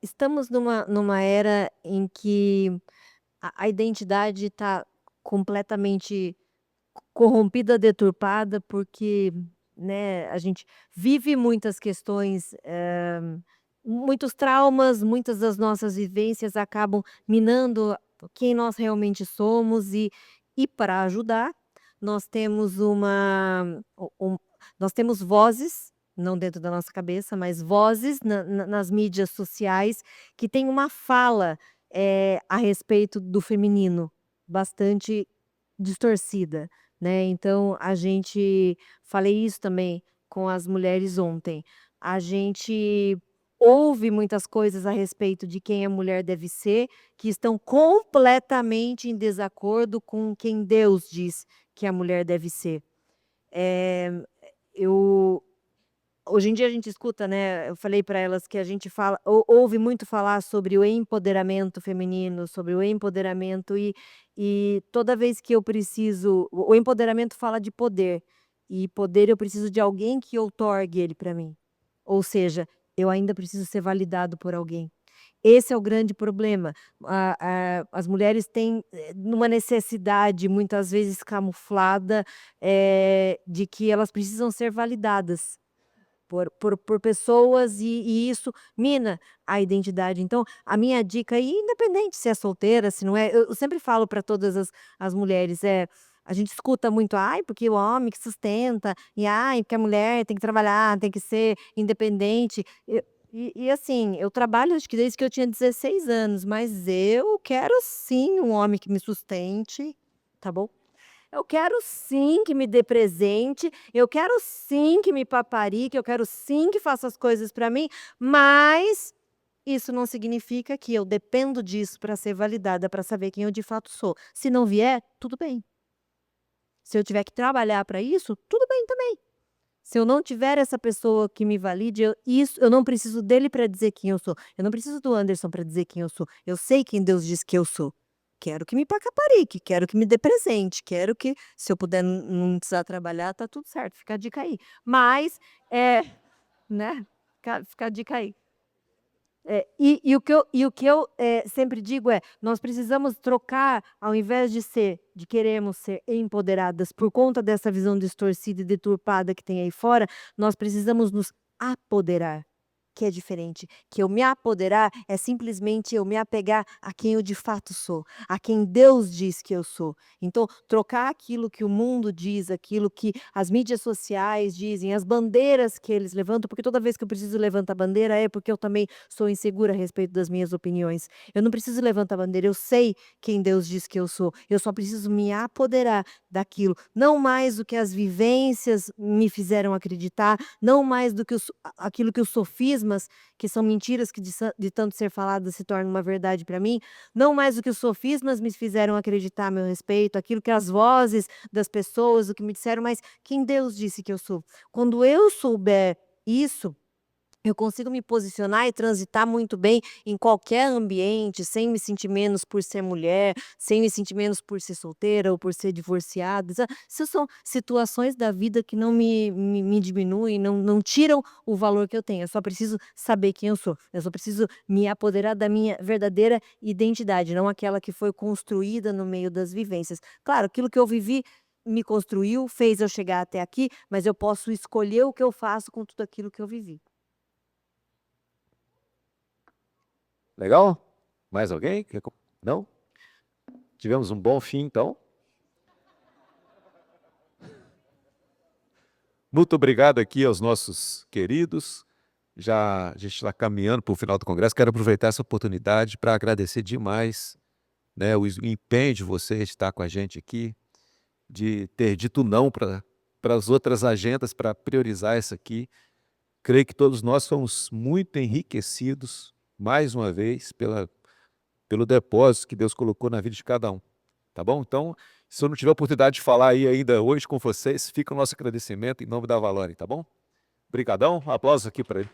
Estamos numa era em que a identidade está completamente corrompida, deturpada, porque, né, a gente vive muitas questões, muitos traumas, muitas das nossas vivências acabam minando quem nós realmente somos e para ajudar, nós temos nós temos vozes, não dentro da nossa cabeça, mas vozes nas mídias sociais que têm uma fala a respeito do feminino bastante distorcida, né? Então, falei isso também com as mulheres ontem. a gente ouve muitas coisas a respeito de quem a mulher deve ser, que estão completamente em desacordo com quem Deus diz que a mulher deve ser. Eu Hoje em dia a gente escuta, né, eu falei para elas que a gente ouve muito falar sobre o empoderamento feminino, sobre o empoderamento e toda vez que eu preciso o empoderamento fala de poder, e poder eu preciso de alguém que outorgue ele para mim. Ou seja, eu ainda preciso ser validado por alguém. Esse é o grande problema. As mulheres têm, uma necessidade muitas vezes camuflada, de que elas precisam ser validadas por pessoas e isso mina a identidade. Então, a minha dica aí, independente se é solteira, se não é, eu sempre falo para todas as mulheres, a gente escuta muito: "Ai, porque o homem que sustenta", e "Ai, porque a mulher tem que trabalhar, tem que ser independente". Assim, eu trabalho acho que desde que eu tinha 16 anos, mas eu quero sim um homem que me sustente, tá bom? Eu quero sim que me dê presente, eu quero sim que me paparique, eu quero sim que faça as coisas para mim, mas isso não significa que eu dependo disso para ser validada, para saber quem eu de fato sou. Se não vier, tudo bem. Se eu tiver que trabalhar para isso, tudo bem também. Se eu não tiver essa pessoa que me valide, eu não preciso dele para dizer quem eu sou. Eu não preciso do Anderson para dizer quem eu sou. Eu sei quem Deus diz que eu sou. Quero que me paparique, quero que me dê presente, quero que, se eu puder não precisar trabalhar, tá tudo certo, fica a dica aí. Mas, né, fica a dica aí. O que eu sempre digo nós precisamos trocar, ao invés de queremos ser empoderadas por conta dessa visão distorcida e deturpada que tem aí fora, nós precisamos nos apoderar, que é diferente. Que eu me apoderar é simplesmente eu me apegar a quem eu de fato sou, a quem Deus diz que eu sou. Então, trocar aquilo que o mundo diz, aquilo que as mídias sociais dizem, as bandeiras que eles levantam, porque toda vez que eu preciso levantar bandeira é porque eu também sou insegura a respeito das minhas opiniões. Eu não preciso levantar bandeira, eu sei quem Deus diz que eu sou. Eu só preciso me apoderar daquilo, não mais do que as vivências me fizeram acreditar, não mais do que aquilo que os sofismas, que são mentiras que de tanto ser faladas se tornam uma verdade para mim, não mais do que os sofismas me fizeram acreditar a meu respeito, aquilo que as vozes das pessoas, o que me disseram, mas quem Deus disse que eu sou. Quando eu souber isso, eu consigo me posicionar e transitar muito bem em qualquer ambiente, sem me sentir menos por ser mulher, sem me sentir menos por ser solteira ou por ser divorciada. Isso são situações da vida que não me diminuem, não tiram o valor que eu tenho. Eu só preciso saber quem eu sou. Eu só preciso me apoderar da minha verdadeira identidade, não aquela que foi construída no meio das vivências. Claro, aquilo que eu vivi me construiu, fez eu chegar até aqui, mas eu posso escolher o que eu faço com tudo aquilo que eu vivi. Legal? Mais alguém? Não? Tivemos um bom fim, então. Muito obrigado aqui aos nossos queridos. Já a gente está caminhando para o final do congresso. Quero aproveitar essa oportunidade para agradecer demais, né, o empenho de vocês de estar com a gente aqui, de ter dito não para as outras agendas, para priorizar essa aqui. Creio que todos nós somos muito enriquecidos, mais uma vez, pelo depósito que Deus colocou na vida de cada um. Tá bom? Então, se eu não tiver oportunidade de falar aí ainda hoje com vocês, fica o nosso agradecimento em nome da Valore, tá bom? Obrigadão, aplausos aqui para ele.